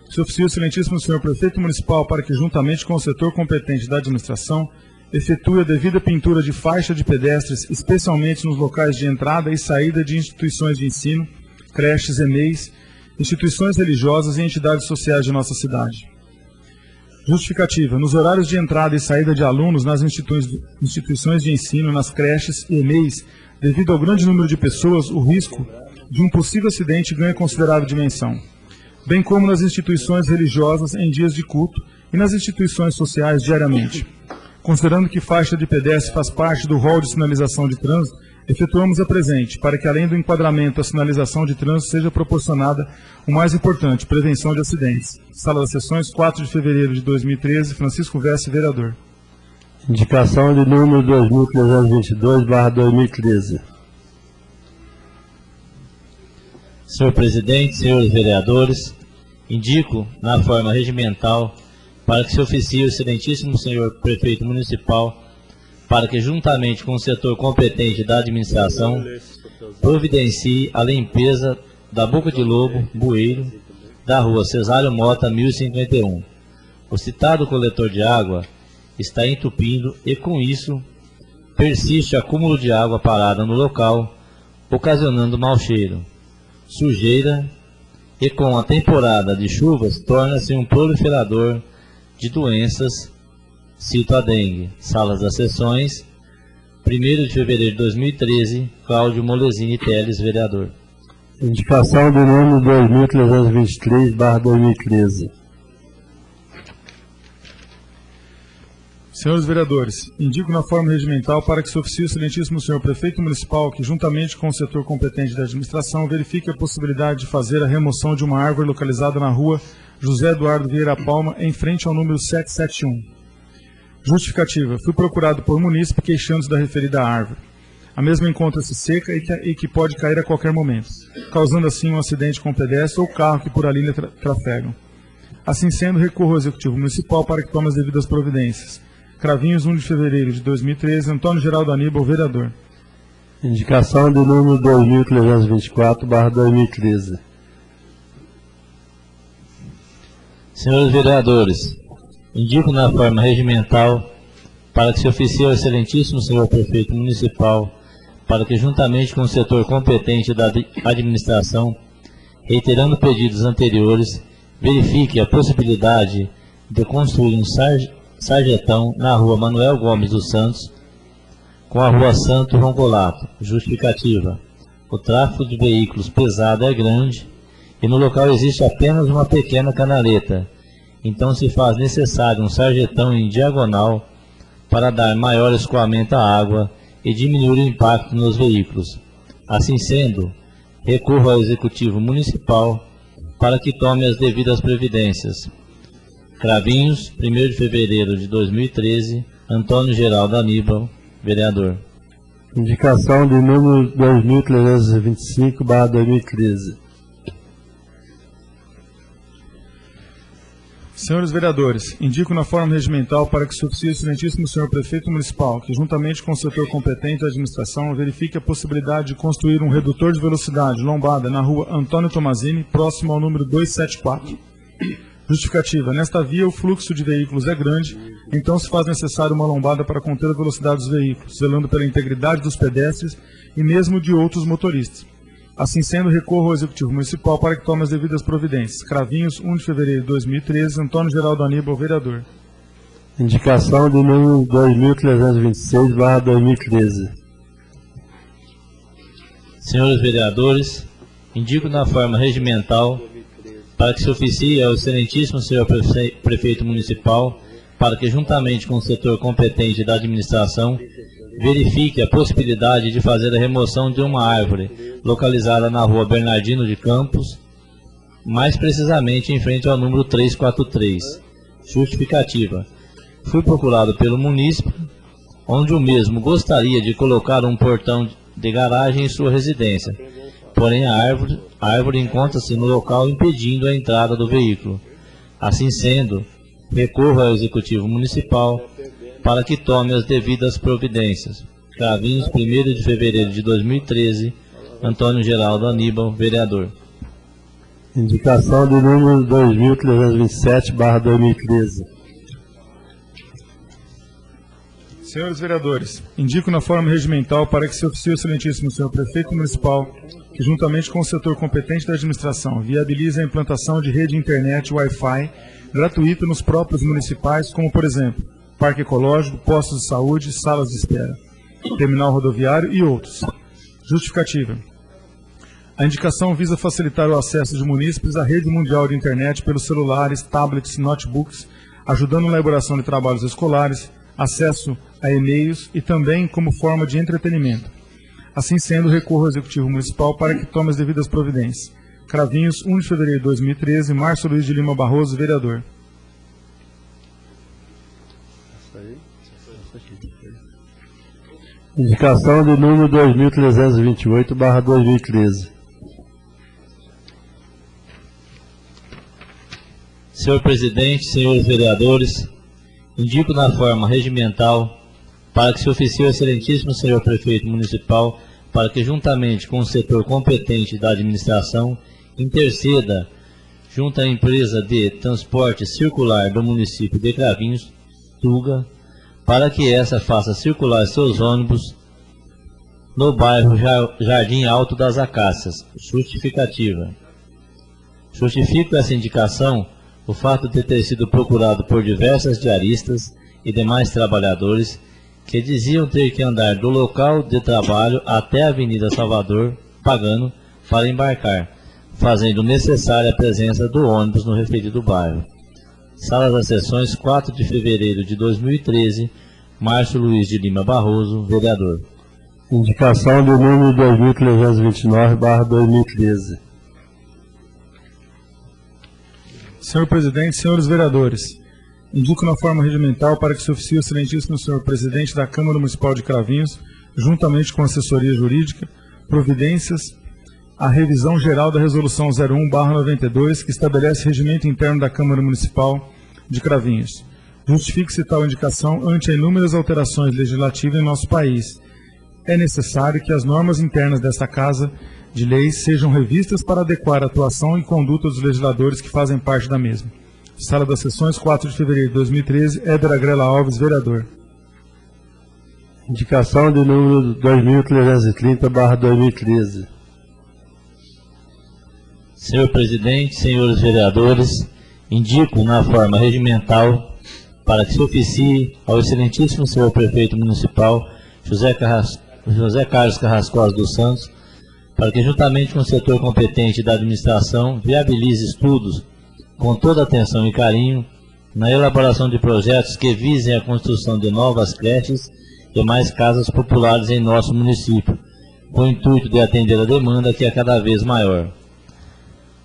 [SPEAKER 2] se oficia o excelentíssimo senhor prefeito municipal para que, juntamente com o setor competente da administração, efetue a devida pintura de faixa de pedestres, especialmente nos locais de entrada e saída de instituições de ensino, creches, EMEIs, instituições religiosas e entidades sociais de nossa cidade. Justificativa. Nos horários de entrada e saída de alunos nas instituições de ensino, nas creches e EMEIs, devido ao grande número de pessoas, o risco de um possível acidente ganha considerável dimensão, bem como nas instituições religiosas em dias de culto e nas instituições sociais diariamente. Considerando que faixa de pedestre faz parte do rol de sinalização de trânsito, efetuamos a presente, para que além do enquadramento, a sinalização de trânsito seja proporcionada o mais importante, prevenção de acidentes. Sala das Sessões, 4 de fevereiro de 2013, Francisco Vesse, vereador.
[SPEAKER 1] Indicação de número 2322/2013.
[SPEAKER 3] Senhor presidente, senhores vereadores, indico na forma regimental para que se oficie o excelentíssimo senhor prefeito municipal para que, juntamente com o setor competente da administração, providencie a limpeza da Boca de Lobo, Bueiro, da rua Cesário Mota, 1051. O citado coletor de água está entupindo e, com isso, persiste acúmulo de água parada no local, ocasionando mau cheiro, sujeira e, com a temporada de chuvas, torna-se um proliferador de doenças. Cito a dengue. Salas das Sessões, 1º de fevereiro de 2013, Cláudio Molesini Teles, vereador.
[SPEAKER 1] Indicação do número 2323/2013.
[SPEAKER 2] Senhores vereadores, indico na forma regimental para que se oficie o excelentíssimo senhor prefeito municipal que, juntamente com o setor competente da administração, verifique a possibilidade de fazer a remoção de uma árvore localizada na rua José Eduardo Vieira Palma, em frente ao número 771. Justificativa. Fui procurado por munícipe queixando-se da referida árvore. A mesma encontra-se seca e que pode cair a qualquer momento, causando assim um acidente com pedestre ou carro que por ali trafegam. Assim sendo, recorro ao Executivo Municipal para que tome as devidas providências. Cravinhos, 1 de fevereiro de 2013, Antônio Geraldo Aníbal, vereador.
[SPEAKER 1] Indicação do número 2324/2013.
[SPEAKER 3] Senhores vereadores, indico na forma regimental para que se oficie ao excelentíssimo senhor prefeito municipal para que, juntamente com o setor competente da administração, reiterando pedidos anteriores, verifique a possibilidade de construir um sarjetão na rua Manuel Gomes dos Santos com a rua Santo Rongolato. Justificativa. O tráfego de veículos pesado é grande e no local existe apenas uma pequena canaleta. Então se faz necessário um sarjetão em diagonal para dar maior escoamento à água e diminuir o impacto nos veículos. Assim sendo, recorro ao Executivo Municipal para que tome as devidas providências. Cravinhos, 1º de fevereiro de 2013, Antônio Geraldo Aníbal, vereador.
[SPEAKER 1] Indicação de número 2325/2013.
[SPEAKER 2] Senhores vereadores, indico na forma regimental para que se oficie o excelentíssimo senhor prefeito municipal que, juntamente com o setor competente da administração, verifique a possibilidade de construir um redutor de velocidade lombada na rua Antônio Tomazini, próximo ao número 274. Justificativa. Nesta via, o fluxo de veículos é grande, então se faz necessário uma lombada para conter a velocidade dos veículos, zelando pela integridade dos pedestres e mesmo de outros motoristas. Assim sendo, recorro ao Executivo Municipal para que tome as devidas providências. Cravinhos, 1 de fevereiro de 2013, Antônio Geraldo Aníbal, vereador.
[SPEAKER 1] Indicação do número 2326/2013.
[SPEAKER 3] Senhores vereadores, indico na forma regimental para que se oficie ao excelentíssimo senhor prefeito municipal para que, juntamente com o setor competente da administração, verifique a possibilidade de fazer a remoção de uma árvore localizada na rua Bernardino de Campos, mais precisamente em frente ao número 343. Justificativa. Fui procurado pelo munícipe, onde o mesmo gostaria de colocar um portão de garagem em sua residência, porém a árvore encontra-se no local impedindo a entrada do veículo. Assim sendo, recorro ao Executivo Municipal para que tome as devidas providências. Cravinhos, 1º de fevereiro de 2013, Antônio Geraldo Aníbal, vereador.
[SPEAKER 1] Indicação do número 2327/2013.
[SPEAKER 2] Senhores vereadores, indico na forma regimental para que se oficie o excelentíssimo senhor prefeito municipal, que juntamente com o setor competente da administração viabilize a implantação de rede internet Wi-Fi gratuita nos próprios municipais, como por exemplo, parque ecológico, postos de saúde, salas de espera, terminal rodoviário e outros. Justificativa. A indicação visa facilitar o acesso de munícipes à rede mundial de internet pelos celulares, tablets, notebooks, ajudando na elaboração de trabalhos escolares, acesso a e-mails e também como forma de entretenimento. Assim sendo, recorro ao Executivo Municipal para que tome as devidas providências. Cravinhos, 1 de fevereiro de 2013, Márcio Luiz de Lima Barroso, vereador.
[SPEAKER 1] Indicação de número 2328/2013.
[SPEAKER 3] Senhor presidente, senhores vereadores, indico na forma regimental para que se oficie o excelentíssimo senhor prefeito municipal para que, juntamente com o setor competente da administração, interceda junto à empresa de transporte circular do município de Cravinhos, Tuga, para que essa faça circular seus ônibus no bairro Jardim Alto das Acácias. Justificativa. Justifico essa indicação o fato de ter sido procurado por diversas diaristas e demais trabalhadores que diziam ter que andar do local de trabalho até a Avenida Salvador, pagando para embarcar, fazendo necessária a presença do ônibus no referido bairro. Sala das Sessões, 4 de fevereiro de 2013, Márcio Luiz de Lima Barroso, vereador.
[SPEAKER 1] Indicação do número 2329/2013.
[SPEAKER 2] Senhor presidente, senhores vereadores, indico na forma regimental para que se oficie o excelentíssimo senhor presidente da Câmara Municipal de Cravinhos, juntamente com a assessoria jurídica, providências à revisão geral da Resolução 01/92, que estabelece regimento interno da Câmara Municipal de Cravinhos. Justifique-se tal indicação ante inúmeras alterações legislativas em nosso país. É necessário que as normas internas desta Casa de Leis sejam revistas para adequar a atuação e conduta dos legisladores que fazem parte da mesma. Sala das Sessões, 4 de fevereiro de 2013, Éder Agrela Alves, vereador.
[SPEAKER 1] Indicação de número 2330/2013.
[SPEAKER 3] Senhor presidente, senhores vereadores, indico na forma regimental para que se oficie ao excelentíssimo senhor prefeito municipal, José Carlos Carrascosa dos Santos, para que, juntamente com o setor competente da administração, viabilize estudos com toda atenção e carinho na elaboração de projetos que visem a construção de novas creches e mais casas populares em nosso município, com o intuito de atender a demanda que é cada vez maior.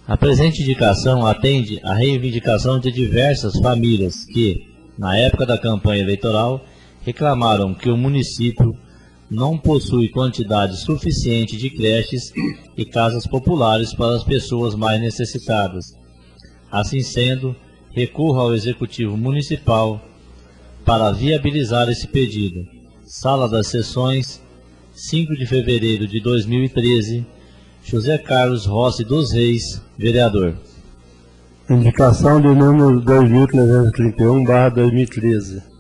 [SPEAKER 3] A presente indicação atende à reivindicação de diversas famílias que, na época da campanha eleitoral, reclamaram que o município não possui quantidade suficiente de creches e casas populares para as pessoas mais necessitadas. Assim sendo, recorro ao Executivo Municipal para viabilizar esse pedido. Sala das Sessões, 5 de fevereiro de 2013, José Carlos Rossi dos Reis, vereador.
[SPEAKER 1] Indicação de número 2331/2013.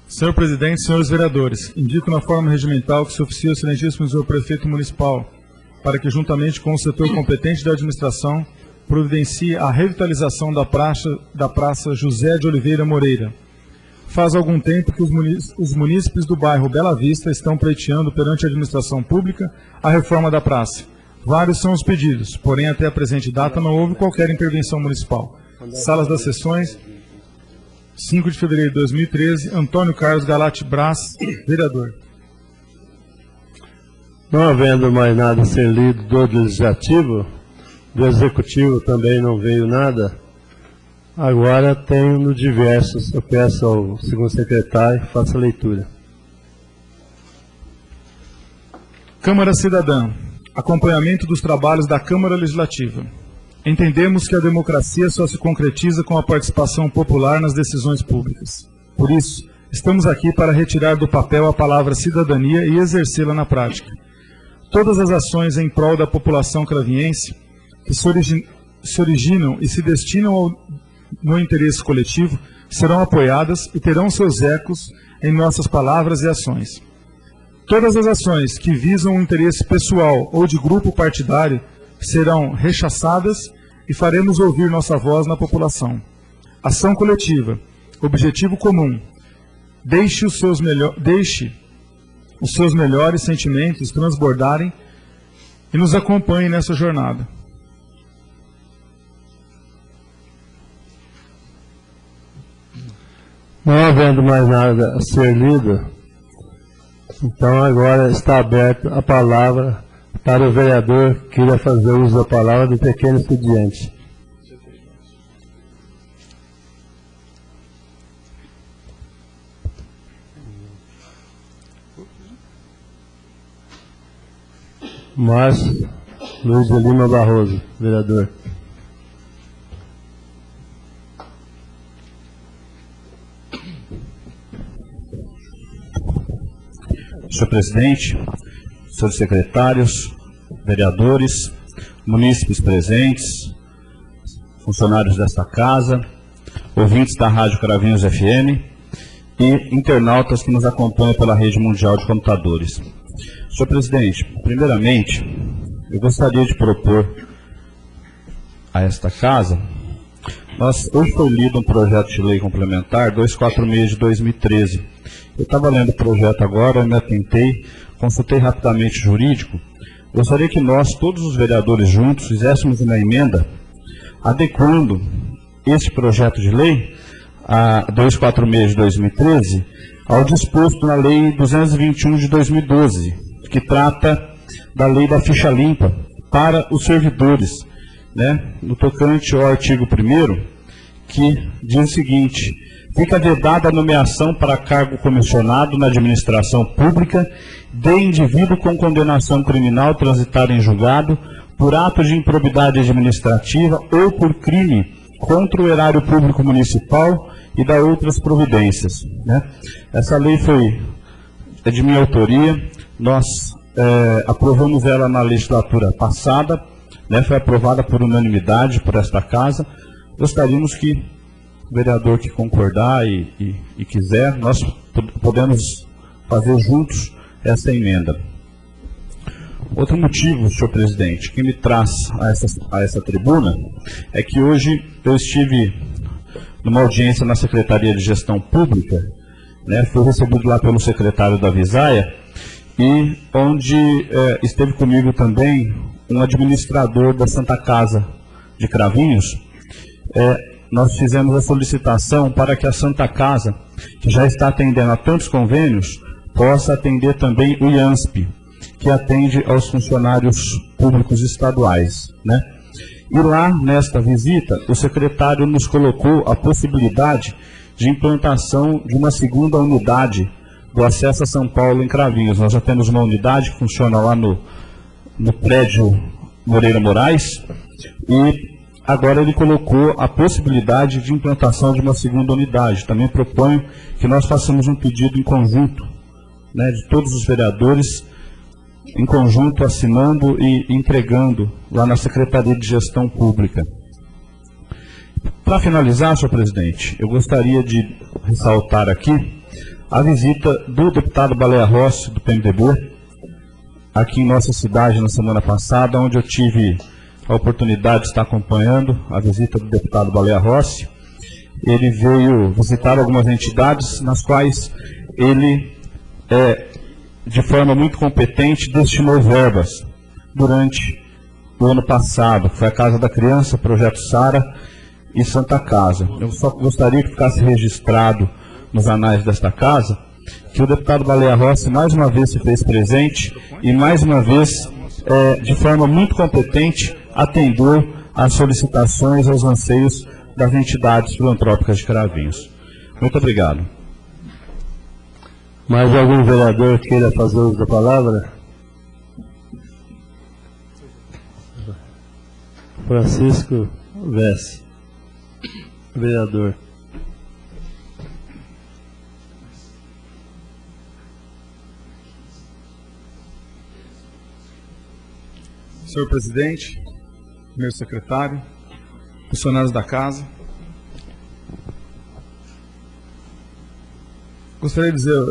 [SPEAKER 2] Senhor presidente, senhores vereadores, indico na forma regimental que se oficie o excelentíssimo senhor prefeito municipal para que, juntamente com o setor competente da administração, providencie a revitalização da praça José de Oliveira Moreira. Faz algum tempo que os munícipes do bairro Bela Vista estão pleiteando perante a administração pública a reforma da praça. Vários são os pedidos, porém até a presente data não houve qualquer intervenção municipal. Salas das Sessões, 5 de fevereiro de 2013, Antônio Carlos Galati Brás, vereador.
[SPEAKER 1] Não havendo mais nada a ser lido do Legislativo, do Executivo também não veio nada, agora tenho no diversos, eu peço ao segundo secretário que faça a leitura.
[SPEAKER 2] Câmara Cidadã. Acompanhamento dos trabalhos da Câmara Legislativa. Entendemos que a democracia só se concretiza com a participação popular nas decisões públicas. Por isso, estamos aqui para retirar do papel a palavra cidadania e exercê-la na prática. Todas as ações em prol da população cravinhense que se originam e se destinam no interesse coletivo serão apoiadas e terão seus ecos em nossas palavras e ações. Todas as ações que visam um interesse pessoal ou de grupo partidário serão rechaçadas e faremos ouvir nossa voz na população. Ação coletiva, objetivo comum. Deixe os seus melhores sentimentos transbordarem e nos acompanhe nessa jornada.
[SPEAKER 1] Não havendo mais nada a ser lido, então agora está aberta a palavra para o vereador que irá fazer uso da palavra do pequeno expediente. Márcio Luiz de Lima Barroso, vereador.
[SPEAKER 4] Senhor presidente, senhores secretários, vereadores, munícipes presentes, funcionários desta casa, ouvintes da Rádio Cravinhos FM e internautas que nos acompanham pela rede mundial de computadores. Senhor presidente, primeiramente, eu gostaria de propor a esta casa, hoje foi lido um projeto de lei complementar 246 de 2013. Eu estava lendo o projeto agora, me atentei, consultei rapidamente o jurídico. Gostaria que nós, todos os vereadores juntos, fizéssemos uma emenda adequando este projeto de lei, a 246 de 2013, ao disposto na Lei 221 de 2012, que trata da lei da ficha limpa para os servidores, né? No tocante ao artigo 1º, que diz o seguinte: fica vedada a nomeação para cargo comissionado na administração pública de indivíduo com condenação criminal transitada em julgado por ato de improbidade administrativa ou por crime contra o erário público municipal e da outras providências, né? Essa lei é de minha autoria, nós aprovamos ela na legislatura passada, né? Foi aprovada por unanimidade por esta casa. Gostaríamos que o vereador que concordar e quiser, nós podemos fazer juntos essa emenda. Outro motivo, senhor presidente, que me traz a essa tribuna, é que hoje eu estive numa audiência na Secretaria de Gestão Pública, né, fui recebido lá pelo secretário da Visaia, e onde esteve comigo também um administrador da Santa Casa de Cravinhos. Nós fizemos a solicitação para que a Santa Casa, que já está atendendo a tantos convênios, possa atender também o IANSP, que atende aos funcionários públicos estaduais, né? E lá, nesta visita, o secretário nos colocou a possibilidade de implantação de uma segunda unidade do Acesso a São Paulo em Cravinhos. Nós já temos uma unidade que funciona lá no prédio Moreira Moraes, e agora ele colocou a possibilidade de implantação de uma segunda unidade. Também proponho que nós façamos um pedido em conjunto, né, de todos os vereadores, em conjunto, assinando e entregando lá na Secretaria de Gestão Pública. Para finalizar, senhor presidente, eu gostaria de ressaltar aqui a visita do deputado Baleia Rossi, do PMDB, aqui em nossa cidade na semana passada, onde eu tive a oportunidade de estar acompanhando a visita do deputado Baleia Rossi. Ele veio visitar algumas entidades nas quais ele, de forma muito competente, destinou verbas durante o ano passado. Foi a Casa da Criança, Projeto Sara e Santa Casa. Eu só gostaria que ficasse registrado nos anais desta casa que o deputado Baleia Rossi mais uma vez se fez presente e mais uma vez, de forma muito competente, atendeu às solicitações, aos anseios das entidades filantrópicas de Cravinhos. Muito obrigado.
[SPEAKER 1] Mais algum vereador queira fazer uso da palavra? Francisco Vesse, vereador.
[SPEAKER 2] Senhor presidente, meu secretário, funcionários da casa, Gostaria de dizer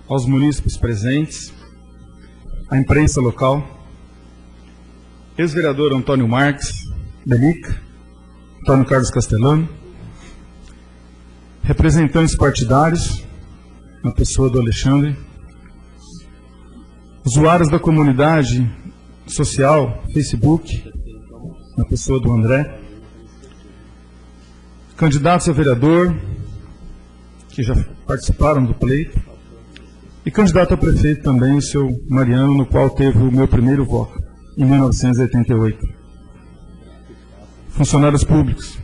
[SPEAKER 2] aos munícipes presentes, à imprensa local, ex-vereador Antônio Marques, Belica, Antônio Carlos Castellano, representantes partidários, na pessoa do Alexandre, usuários da comunidade social, Facebook, na pessoa do André, candidatos a vereador, que já participaram do pleito, e candidato a prefeito também, o seu Mariano, no qual teve o meu primeiro voto, em 1988. Funcionários públicos.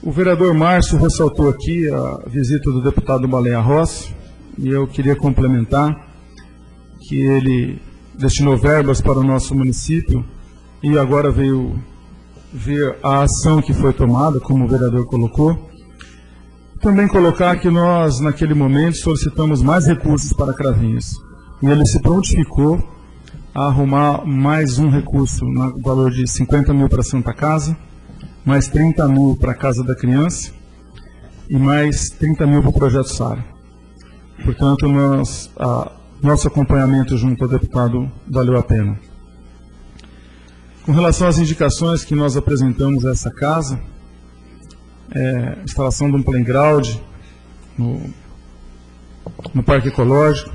[SPEAKER 2] O vereador Márcio ressaltou aqui a visita do deputado Baleia Rossi, e eu queria complementar que ele destinou verbas para o nosso município e agora veio ver a ação que foi tomada, como o vereador colocou. Também colocar que nós, naquele momento, solicitamos mais recursos para Cravinhos. E ele se prontificou a arrumar mais um recurso no valor de 50 mil para a Santa Casa, mais 30 mil para a Casa da Criança e mais 30 mil para o Projeto Sara. Portanto, nosso acompanhamento junto ao deputado valeu a pena. Com relação às indicações que nós apresentamos a essa casa, instalação de um playground no Parque Ecológico,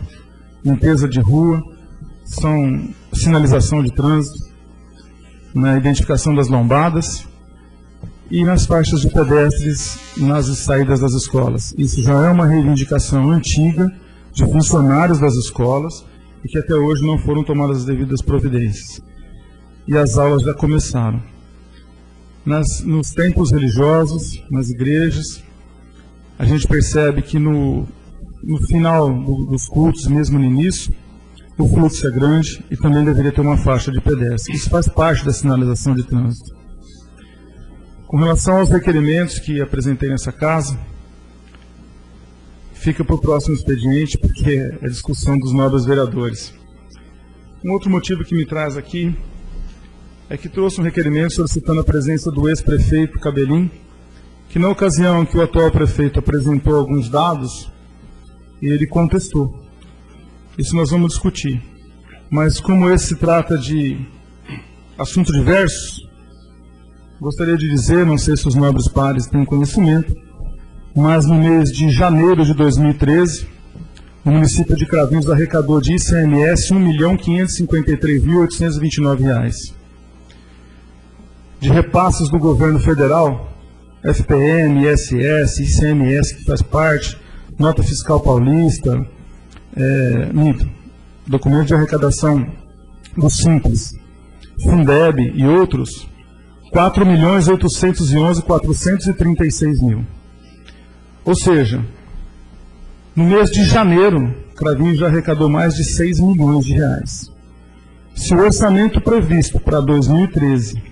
[SPEAKER 2] limpeza de rua, sinalização de trânsito, na identificação das lombadas e nas faixas de pedestres nas saídas das escolas. Isso já é uma reivindicação antiga de funcionários das escolas e que até hoje não foram tomadas as devidas providências. E as aulas já começaram. Nos templos religiosos, nas igrejas, a gente percebe que no final dos cultos, mesmo no início, o fluxo é grande e também deveria ter uma faixa de pedestre. Isso faz parte da sinalização de trânsito. Com relação aos requerimentos que apresentei nessa casa, fica para o próximo expediente, porque é a discussão dos nobres vereadores. Um outro motivo que me traz aqui é que trouxe um requerimento solicitando a presença do ex-prefeito Cabelim, que na ocasião em que o atual prefeito apresentou alguns dados, ele contestou. Isso nós vamos discutir. Mas como esse se trata de assunto diverso, gostaria de dizer, não sei se os nobres pares têm conhecimento, mas no mês de janeiro de 2013, o município de Cravinhos arrecadou de ICMS R$ 1.553.829. De repasses do governo federal, FPM, ISS, ICMS, que faz parte, Nota Fiscal Paulista, documento de arrecadação do Simples, Fundeb e outros, R$ 4.811.436. Ou seja, no mês de janeiro, Cravinhos já arrecadou mais de 6 milhões de reais. Se o orçamento previsto para 2013,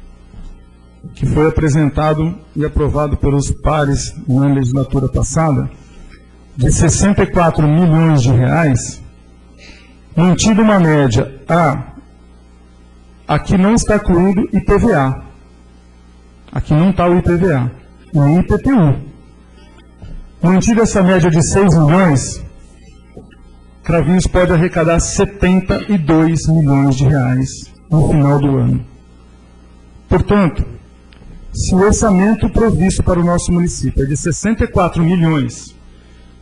[SPEAKER 2] que foi apresentado e aprovado pelos pares na legislatura passada, de 64 milhões de reais, mantida uma média aqui não está incluído IPVA. Aqui não está o IPVA, nem IPTU. Mantida essa média de 6 milhões, Cravinhos pode arrecadar 72 milhões de reais no final do ano. Portanto, se o orçamento previsto para o nosso município é de 64 milhões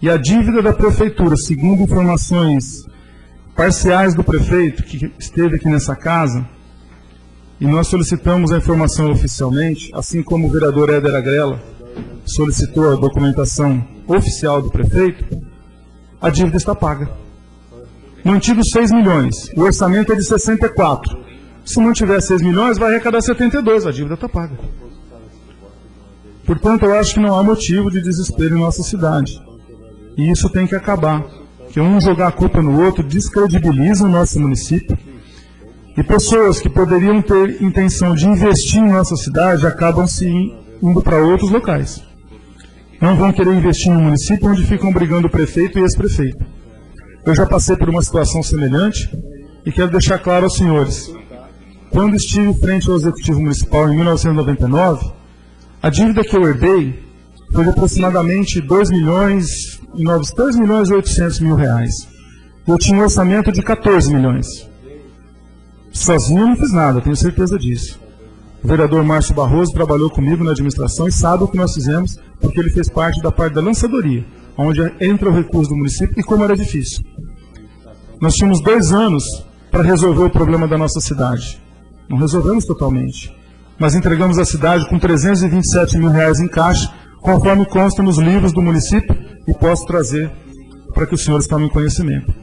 [SPEAKER 2] e a dívida da prefeitura, segundo informações parciais do prefeito, que esteve aqui nessa casa, e nós solicitamos a informação oficialmente, assim como o vereador Éder Agrela solicitou a documentação oficial do prefeito, a dívida está paga. Mantidos 6 milhões, o orçamento é de 64. Se não tiver 6 milhões, vai arrecadar 72, a dívida está paga. Portanto, eu acho que não há motivo de desespero em nossa cidade. E isso tem que acabar. Porque um jogar a culpa no outro descredibiliza o nosso município. E pessoas que poderiam ter intenção de investir em nossa cidade acabam se indo para outros locais. Não vão querer investir em um município onde ficam brigando o prefeito e ex-prefeito. Eu já passei por uma situação semelhante e quero deixar claro aos senhores. Quando estive frente ao Executivo Municipal em 1999, a dívida que eu herdei foi de aproximadamente 2 milhões e 800 mil reais. Eu tinha um orçamento de 14 milhões. Sozinho eu não fiz nada, tenho certeza disso. O vereador Márcio Barroso trabalhou comigo na administração e sabe o que nós fizemos, porque ele fez parte da lançadoria, onde entra o recurso do município e como era difícil. Nós tínhamos 2 anos para resolver o problema da nossa cidade. Não resolvemos totalmente, mas entregamos a cidade com 327 mil reais em caixa, conforme consta nos livros do município, e posso trazer para que os senhores tomem conhecimento.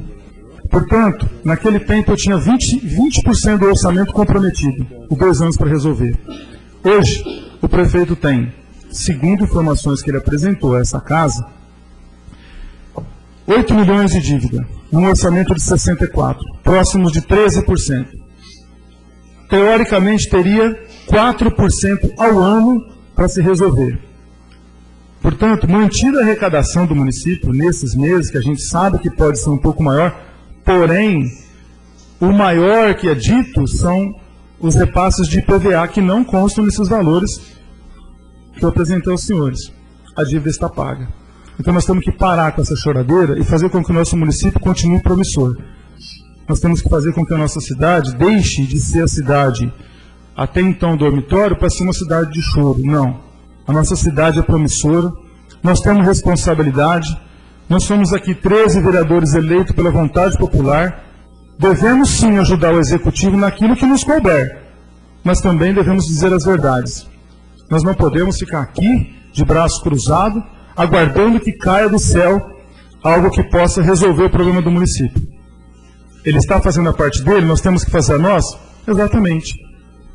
[SPEAKER 2] Portanto, naquele tempo eu tinha 20% do orçamento comprometido, e 2 anos para resolver. Hoje, o prefeito tem, segundo informações que ele apresentou a essa casa, 8 milhões de dívida, num orçamento de 64, próximos de 13%. Teoricamente, teria 4% ao ano para se resolver. Portanto, mantida a arrecadação do município nesses meses, que a gente sabe que pode ser um pouco maior, porém, o maior que é dito são os repasses de IPVA que não constam nesses valores que eu apresentei aos senhores. A dívida está paga. Então nós temos que parar com essa choradeira e fazer com que o nosso município continue promissor. Nós temos que fazer com que a nossa cidade deixe de ser a cidade até então dormitório para ser uma cidade de choro. Não. A nossa cidade é promissora, nós temos responsabilidade, nós somos aqui 13 vereadores eleitos pela vontade popular, devemos sim ajudar o executivo naquilo que nos couber, mas também devemos dizer as verdades. Nós não podemos ficar aqui, de braço cruzado, aguardando que caia do céu algo que possa resolver o problema do município. Ele está fazendo a parte dele, nós temos que fazer a nossa? Exatamente.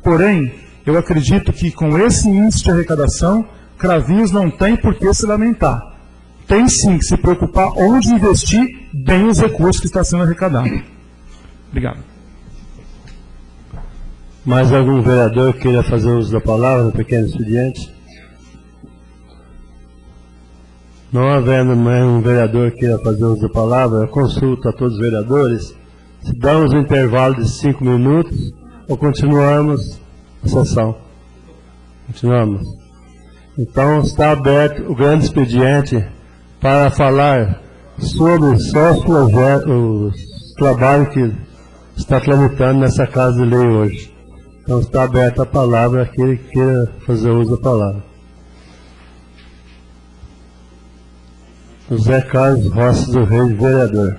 [SPEAKER 2] Porém, eu acredito que com esse índice de arrecadação, Cravinhos não tem por que se lamentar. Tem sim que se preocupar onde investir bem os recursos que está sendo arrecadado. Obrigado.
[SPEAKER 1] Mais algum vereador queira fazer uso da palavra no pequeno expediente? Não havendo mais um vereador que queira fazer uso da palavra, eu consulto a todos os vereadores se damos um intervalo de 5 minutos ou continuamos a sessão. Continuamos. Então está aberto o grande expediente para falar sobre só o trabalho que está tramitando nessa Casa de Lei hoje. Então está aberta a palavra a aquele que queira fazer uso da palavra. José Carlos Rossi do Reis, vereador.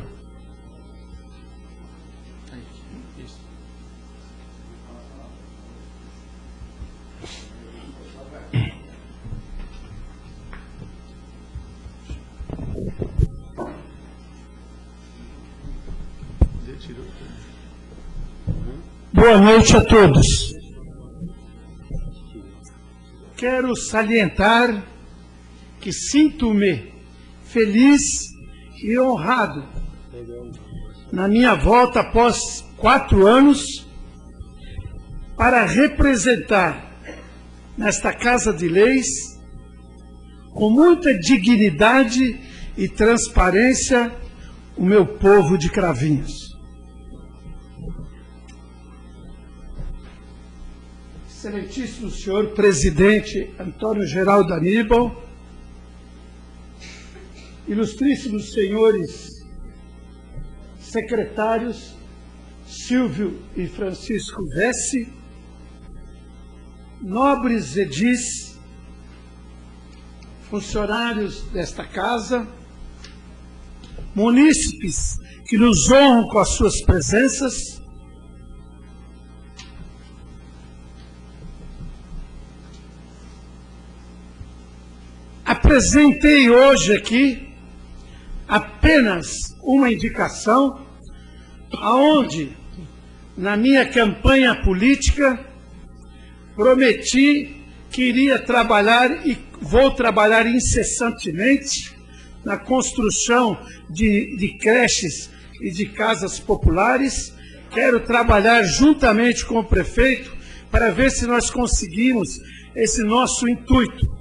[SPEAKER 5] Boa noite a todos. Quero salientar que sinto-me feliz e honrado na minha volta após 4 anos para representar nesta Casa de Leis com muita dignidade e transparência o meu povo de Cravinhos. Excelentíssimo senhor presidente Antônio Geraldo Aníbal, ilustríssimos senhores secretários Silvio e Francisco Vessi, nobres edis, funcionários desta casa, munícipes que nos honram com as suas presenças, apresentei hoje aqui apenas uma indicação, aonde, na minha campanha política, prometi que iria trabalhar e vou trabalhar incessantemente na construção de creches e de casas populares. Quero trabalhar juntamente com o prefeito para ver se nós conseguimos esse nosso intuito.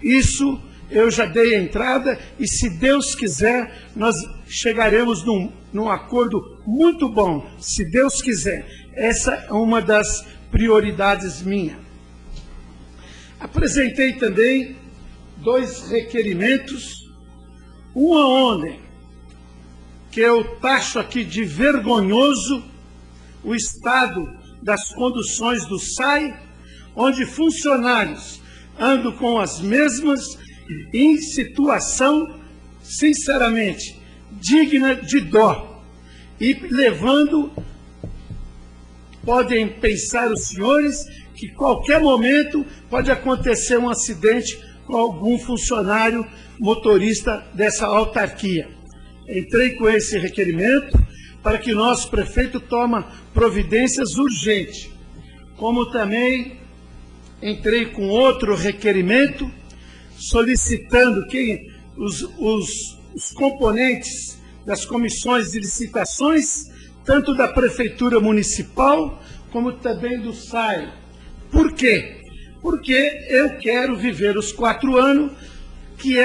[SPEAKER 5] Isso eu já dei a entrada e, se Deus quiser, nós chegaremos num acordo muito bom, se Deus quiser. Essa é uma das prioridades minhas. Apresentei também dois requerimentos, um aonde que eu taxo aqui de vergonhoso o estado das conduções do SAI, onde funcionários andam com as mesmas em situação, sinceramente, digna de dó, e levando, podem pensar os senhores, que qualquer momento pode acontecer um acidente com algum funcionário motorista dessa autarquia. Entrei com esse requerimento para que o nosso prefeito tome providências urgentes. Como também entrei com outro requerimento solicitando que os componentes das comissões de licitações, tanto da Prefeitura Municipal como também do SAI. Por quê? Porque eu quero viver os 4 anos, que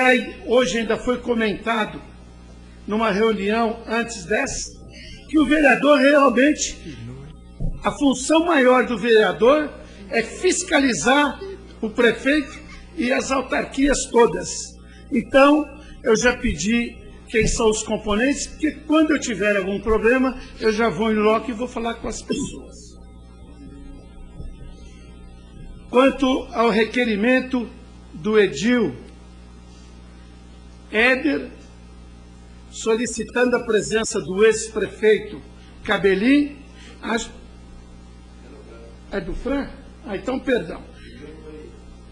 [SPEAKER 5] hoje ainda foi comentado numa reunião antes dessa, que o vereador realmente, a função maior do vereador é fiscalizar o prefeito e as autarquias todas. Então, eu já pedi quem são os componentes, porque quando eu tiver algum problema, eu já vou em loco e vou falar com as pessoas. Quanto ao requerimento do edil Éder, solicitando a presença do ex-prefeito Cabelim. É do Fran? Ah, então, perdão.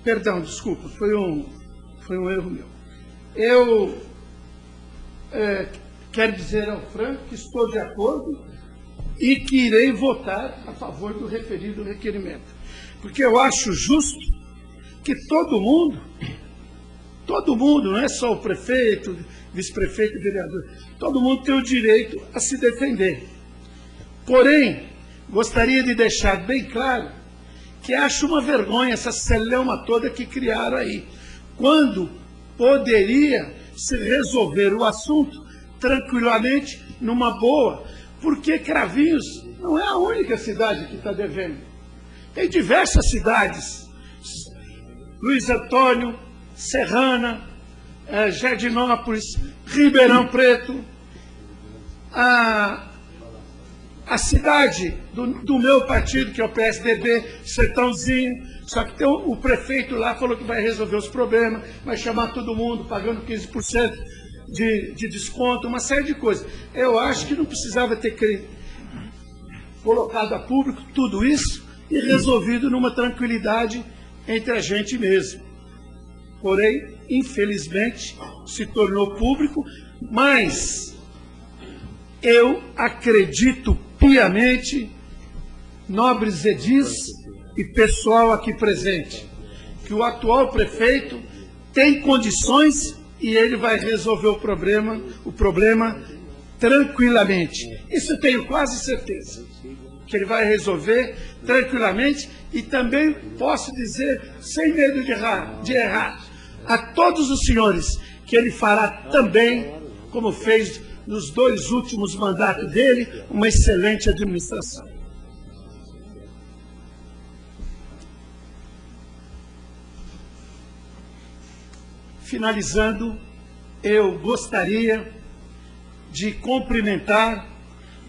[SPEAKER 5] Perdão, desculpa, foi um erro meu. Eu quero dizer ao Fran que estou de acordo e que irei votar a favor do referido requerimento. Porque eu acho justo que todo mundo, não é só o prefeito, vice-prefeito e vereador, todo mundo tem o direito a se defender. Porém, gostaria de deixar bem claro que acho uma vergonha essa celeuma toda que criaram aí, quando poderia se resolver o assunto tranquilamente, numa boa, porque Cravinhos não é a única cidade que está devendo. Tem diversas cidades, Luiz Antônio, Serrana, Jardinópolis, Ribeirão Preto, a cidade do meu partido, que é o PSDB, Sertãozinho, só que o prefeito lá falou que vai resolver os problemas, vai chamar todo mundo, pagando 15% de desconto, uma série de coisas. Eu acho que não precisava ter colocado a público tudo isso e resolvido numa tranquilidade entre a gente mesmo. Porém, infelizmente, se tornou público, mas eu acredito piamente, nobres edis e pessoal aqui presente, que o atual prefeito tem condições e ele vai resolver o problema tranquilamente. Isso eu tenho quase certeza, que ele vai resolver tranquilamente, e também posso dizer, sem medo de errar, a todos os senhores, que ele fará também, como fez nos 2 últimos mandatos dele, uma excelente administração. Finalizando, eu gostaria de cumprimentar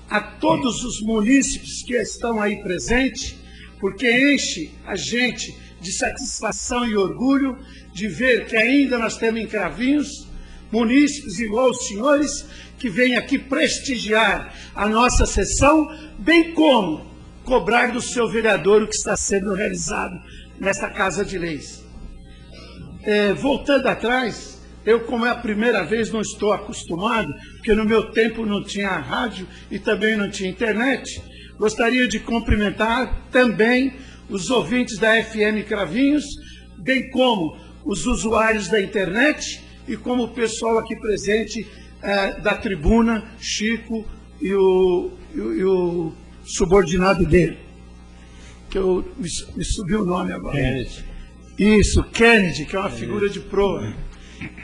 [SPEAKER 5] a todos os munícipes que estão aí presentes, porque enche a gente de satisfação e orgulho de ver que ainda nós temos em Cravinhos munícipes igual os senhores que vêm aqui prestigiar a nossa sessão, bem como cobrar do seu vereador o que está sendo realizado nessa Casa de Leis. Voltando atrás, eu, como é a primeira vez, não estou acostumado, porque no meu tempo não tinha rádio e também não tinha internet. Gostaria de cumprimentar também os ouvintes da FM Cravinhos, bem como os usuários da internet e como o pessoal aqui presente da tribuna, Chico e o subordinado dele, que me subiu o nome agora.
[SPEAKER 3] Kennedy.
[SPEAKER 5] Isso, Kennedy, que é uma figura de proa.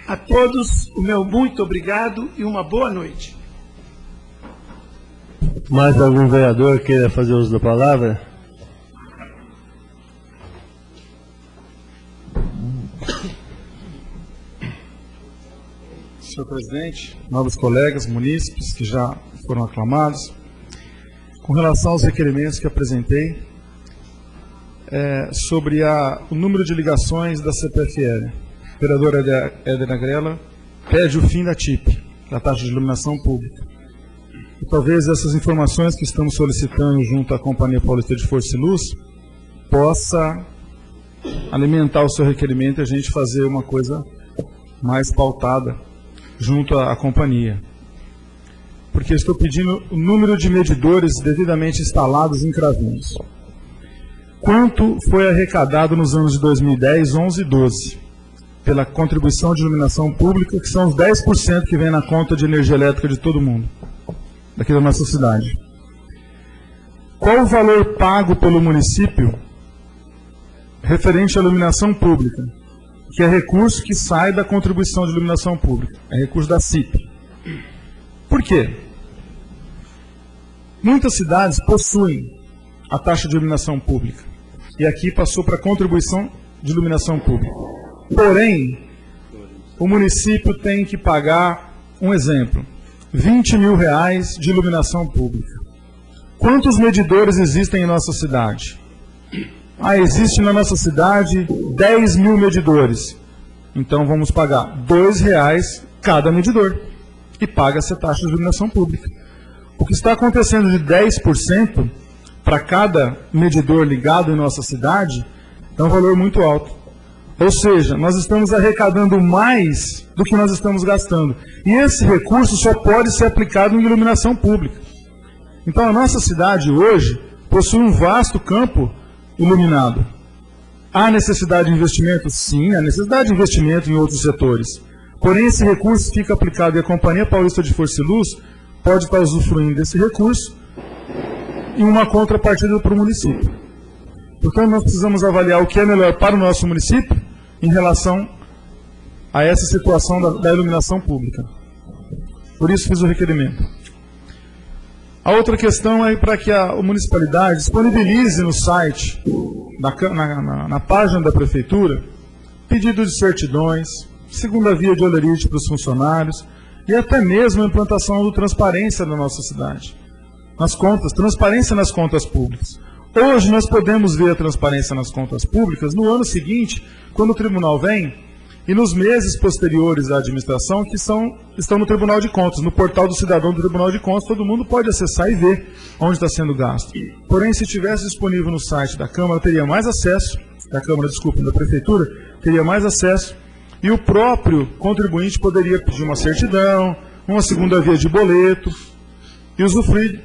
[SPEAKER 5] A todos, o meu muito obrigado e uma boa noite.
[SPEAKER 1] Mais algum vereador queira fazer uso da palavra?
[SPEAKER 2] presidente, nobres colegas, munícipes que já foram aclamados. Com relação aos requerimentos que apresentei, sobre o número de ligações da CPFL, a vereadora Éder Agrela pede o fim da TIP, da taxa de iluminação pública. E talvez essas informações que estamos solicitando junto à Companhia Paulista de Força e Luz possa alimentar o seu requerimento e a gente fazer uma coisa mais pautada junto à companhia. Porque eu estou pedindo o número de medidores devidamente instalados em Cravinhos. Quanto foi arrecadado nos anos de 2010, 11 e 12, pela contribuição de iluminação pública, que são os 10% que vem na conta de energia elétrica de todo mundo, daqui da nossa cidade. Qual o valor pago pelo município referente à iluminação pública, que é recurso que sai da contribuição de iluminação pública, é recurso da CIP? Por quê? Muitas cidades possuem a taxa de iluminação pública, e aqui passou para a contribuição de iluminação pública. Porém, o município tem que pagar, um exemplo, R$20 mil de iluminação pública. Quantos medidores existem em nossa cidade? Existe na nossa cidade 10 mil medidores. Então vamos pagar R$2 cada medidor e paga essa taxa de iluminação pública. O que está acontecendo de 10% para cada medidor ligado em nossa cidade é um valor muito alto. Ou seja, nós estamos arrecadando mais do que nós estamos gastando. E esse recurso só pode ser aplicado em iluminação pública. Então a nossa cidade hoje possui um vasto campo iluminado. Há necessidade de investimento? Sim, há necessidade de investimento em outros setores. Porém, esse recurso fica aplicado e a Companhia Paulista de Força e Luz pode estar usufruindo desse recurso em uma contrapartida para o município. Portanto, nós precisamos avaliar o que é melhor para o nosso município em relação a essa situação da iluminação pública. Por isso fiz o requerimento. A outra questão é para que a municipalidade disponibilize no site, na página da prefeitura, pedido de certidões, segunda via de holerite para os funcionários e até mesmo a implantação do transparência na nossa cidade. Nas contas, transparência nas contas públicas. Hoje nós podemos ver a transparência nas contas públicas no ano seguinte, quando o tribunal vem, e nos meses posteriores à administração, que estão no Tribunal de Contas, no portal do cidadão do Tribunal de Contas, todo mundo pode acessar e ver onde está sendo gasto. Porém, se estivesse disponível no site da Câmara, teria mais acesso, da Prefeitura, teria mais acesso, e o próprio contribuinte poderia pedir uma certidão, uma segunda via de boleto, e usufruir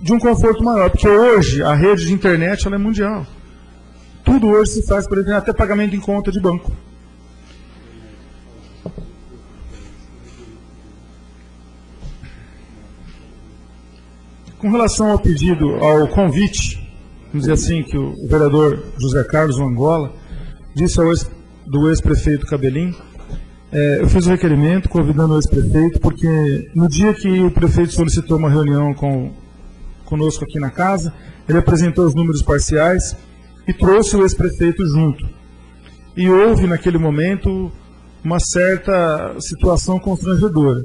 [SPEAKER 2] de um conforto maior, porque hoje a rede de internet ela é mundial. Tudo hoje se faz por internet, até pagamento em conta de banco. Com relação ao pedido, ao convite, vamos dizer assim, que o vereador José Carlos Angola disse do ex-prefeito Cabelim, eu fiz o requerimento convidando o ex-prefeito, porque no dia que o prefeito solicitou uma reunião conosco aqui na casa, ele apresentou os números parciais e trouxe o ex-prefeito junto. E houve, naquele momento, uma certa situação constrangedora,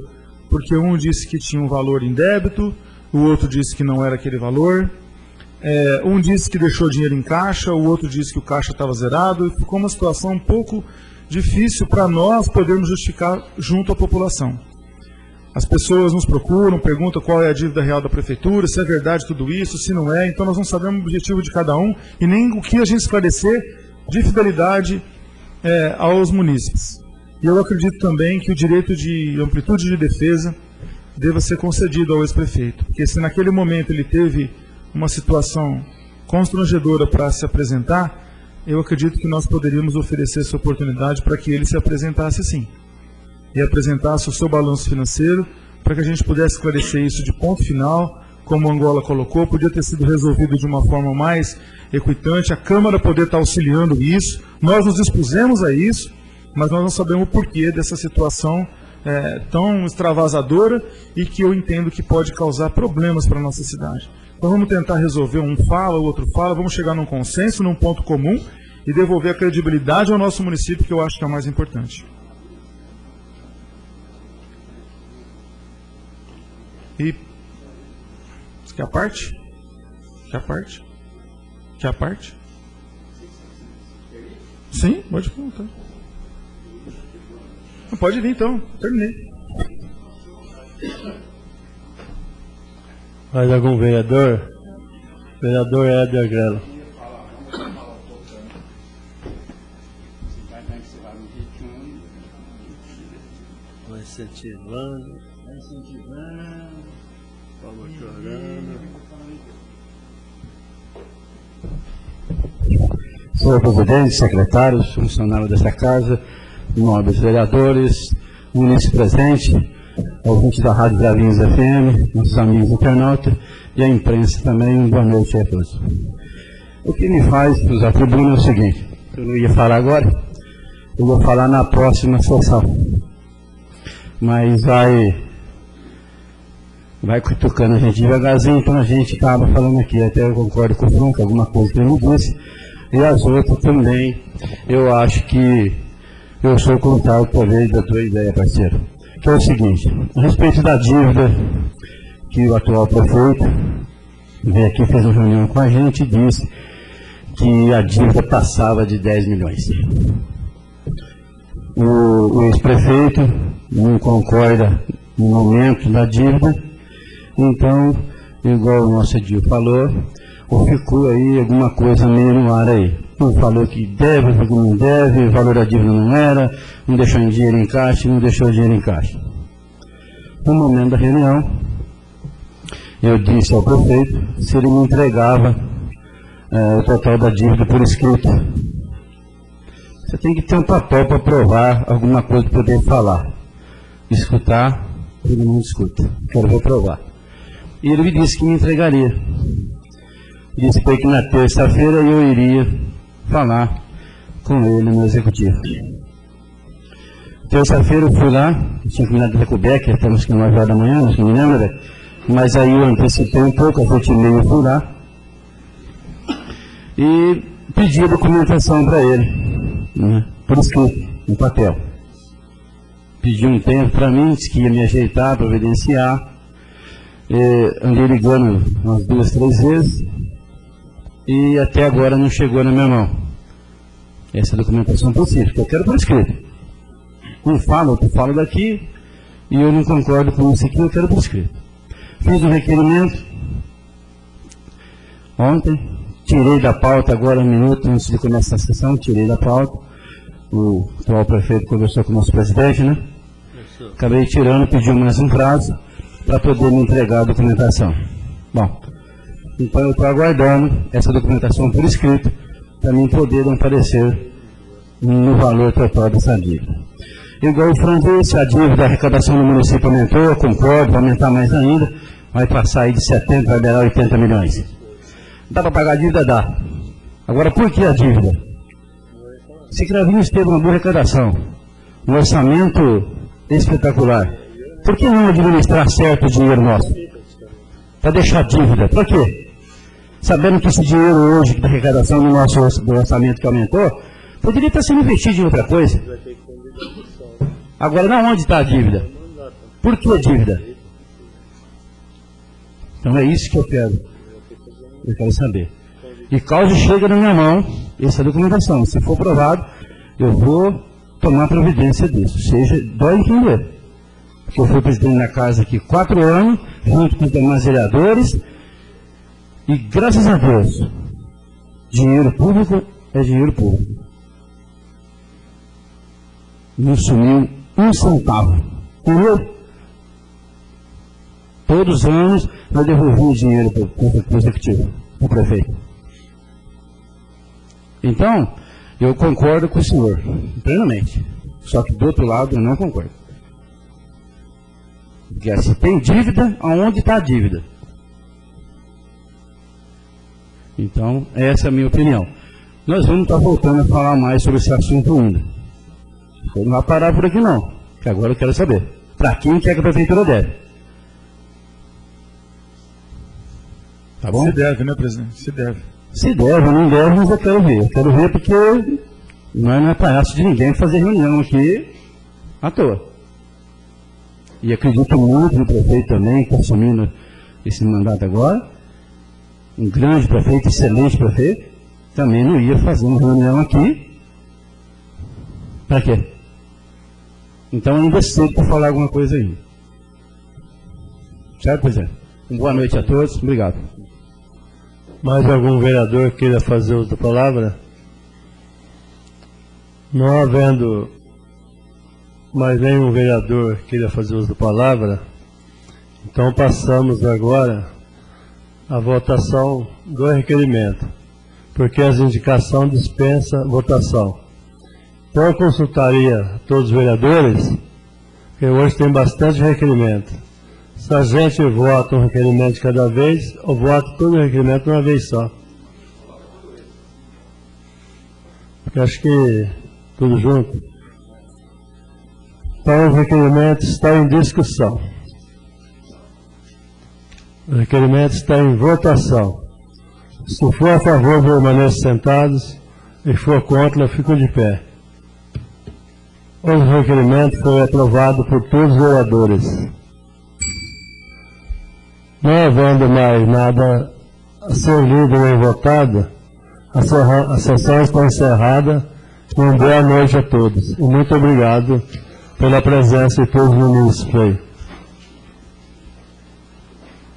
[SPEAKER 2] porque um disse que tinha um valor em débito, o outro disse que não era aquele valor, um disse que deixou dinheiro em caixa, o outro disse que o caixa estava zerado, e ficou uma situação um pouco difícil para nós podermos justificar junto à população. As pessoas nos procuram, perguntam qual é a dívida real da prefeitura, se é verdade tudo isso, se não é, então nós não sabemos o objetivo de cada um e nem o que a gente esclarecer de fidelidade aos munícipes. E eu acredito também que o direito de amplitude de defesa deva ser concedido ao ex-prefeito, porque se naquele momento ele teve uma situação constrangedora para se apresentar, eu acredito que nós poderíamos oferecer essa oportunidade para que ele se apresentasse sim, e apresentasse o seu balanço financeiro, para que a gente pudesse esclarecer isso de ponto final, como o Angola colocou, podia ter sido resolvido de uma forma mais equitante, a Câmara poder estar auxiliando isso, nós nos dispusemos a isso, mas nós não sabemos o porquê dessa situação tão extravasadora e que eu entendo que pode causar problemas para a nossa cidade. Então vamos tentar resolver, um fala, o outro fala, vamos chegar num consenso, num ponto comum e devolver a credibilidade ao nosso município, que eu acho que é o mais importante. E... Você quer a parte? Quer a parte? Quer a parte? Sim, pode perguntar. Pode vir então, terminei.
[SPEAKER 1] Mais algum vereador? Vereador Éder Grela. Vai incentivando, vamos chorando.
[SPEAKER 6] Senhor presidente, secretários, funcionários desta casa, nobres vereadores, munícipe presente, ouvintes da Rádio Cravinhos FM, nossos amigos internautas e a imprensa também, boa noite a todos. O que me faz nos atribuir é o seguinte, eu não ia falar agora, eu vou falar na próxima sessão, mas vai cutucando a gente devagarzinho, então a gente acaba falando aqui, até eu concordo com o Franco, alguma coisa que ele me disse, e as outras também, eu acho que eu sou o contrário, talvez, da tua ideia, parceiro. Que é o seguinte, a respeito da dívida que o atual prefeito veio aqui, fez uma reunião com a gente e disse que a dívida passava de 10 milhões. O ex-prefeito não concorda no aumento da dívida, então, igual o nosso Edil falou, ou ficou aí alguma coisa meio no ar aí. Um falou que deve, outro não deve, o valor da dívida não era, não deixou em dinheiro em caixa, não deixou dinheiro em caixa. No momento da reunião, eu disse ao prefeito se ele me entregava o total da dívida por escrito. Você tem que ter um papel para provar alguma coisa para poder falar. Escutar, todo mundo escuta. Quero ver provar. E ele me disse que me entregaria. Disse para ele que na terça-feira eu iria falar com ele no executivo. Terça-feira eu fui lá, tinha combinado com o Becker, estamos aqui 9 horas da manhã, não me lembra, Becker? Mas aí eu antecipei um pouco, às 8h30 eu fui lá e pedi a documentação para ele, né, por escrito, no papel. Pedi um tempo para mim, disse que ia me ajeitar, providenciar. Andei ligando umas 2, 3 vezes e até agora não chegou na minha mão essa documentação possível, que eu quero por escrito. Um fala, outro fala daqui e eu não concordo com isso aqui, eu quero por escrito. Fiz um requerimento ontem, tirei da pauta agora, um minuto antes de começar a sessão, tirei da pauta. O atual prefeito conversou com o nosso presidente, né? Acabei tirando, pediu mais um prazo para poder me entregar a documentação. Bom, então eu estou aguardando essa documentação por escrito para mim poder dar um parecer no valor total dessa dívida. Igual o Fran disse, a dívida da arrecadação do município aumentou, eu concordo, vai aumentar mais ainda, vai passar aí de 70, vai virar 80 milhões. Dá para pagar a dívida? Dá. Agora, por que a dívida? Se Cravinhos teve uma boa arrecadação, um orçamento espetacular, por que não administrar certo o dinheiro nosso? Para deixar dívida. Para quê? Sabendo que esse dinheiro hoje, da arrecadação do nosso orçamento que aumentou, poderia estar sendo investido em outra coisa. Agora, na onde está a dívida? Por que a dívida? Então é isso que eu quero saber. E caso chegue na minha mão essa documentação, se for provado, eu vou tomar providência disso, seja, dói entender. Porque eu fui presidente da casa aqui 4 anos, junto com os demais vereadores, e graças a Deus, dinheiro público é dinheiro público. Não sumiu um centavo, entendeu? Todos os anos nós devolvemos dinheiro para o executivo, para o prefeito. Então, eu concordo com o senhor, plenamente. Só que do outro lado eu não concordo. Porque se tem dívida, aonde está a dívida? Então, essa é a minha opinião. Nós vamos estar voltando a falar mais sobre esse assunto ainda. Não vai parar por aqui não, que agora eu quero saber. Para quem que é que a prefeitura deve? Tá bom?
[SPEAKER 2] Se deve, né, presidente? Se deve.
[SPEAKER 6] Se deve, não deve, mas eu quero ver. Eu quero ver porque não é palhaço de ninguém fazer reunião aqui à toa. e acredito muito no prefeito também, que está assumindo esse mandato agora, um grande prefeito, excelente prefeito, também não ia fazer uma reunião aqui. Para quê? Então ainda é cedo para falar alguma coisa aí. Certo, presidente? Boa noite a todos. Obrigado.
[SPEAKER 1] Mais algum vereador queira fazer uso da palavra? Não havendo mais nenhum vereador queira fazer uso da palavra, então passamos agora à votação do requerimento, porque as indicações dispensa votação. Então eu consultaria todos os vereadores, porque hoje tem bastante requerimento. Se a gente vota um requerimento de cada vez, ou vota todo o requerimento de uma vez só. Porque acho que tudo junto. Então o requerimento está em discussão. O requerimento está em votação. Se for a favor, permaneçam sentados, e se for contra, ficam de pé. O requerimento foi aprovado por todos os vereadores. Não havendo mais nada a ser lido nem votado, a sessão está encerrada. Uma boa noite a todos. E muito obrigado pela presença de todos os ministros aí.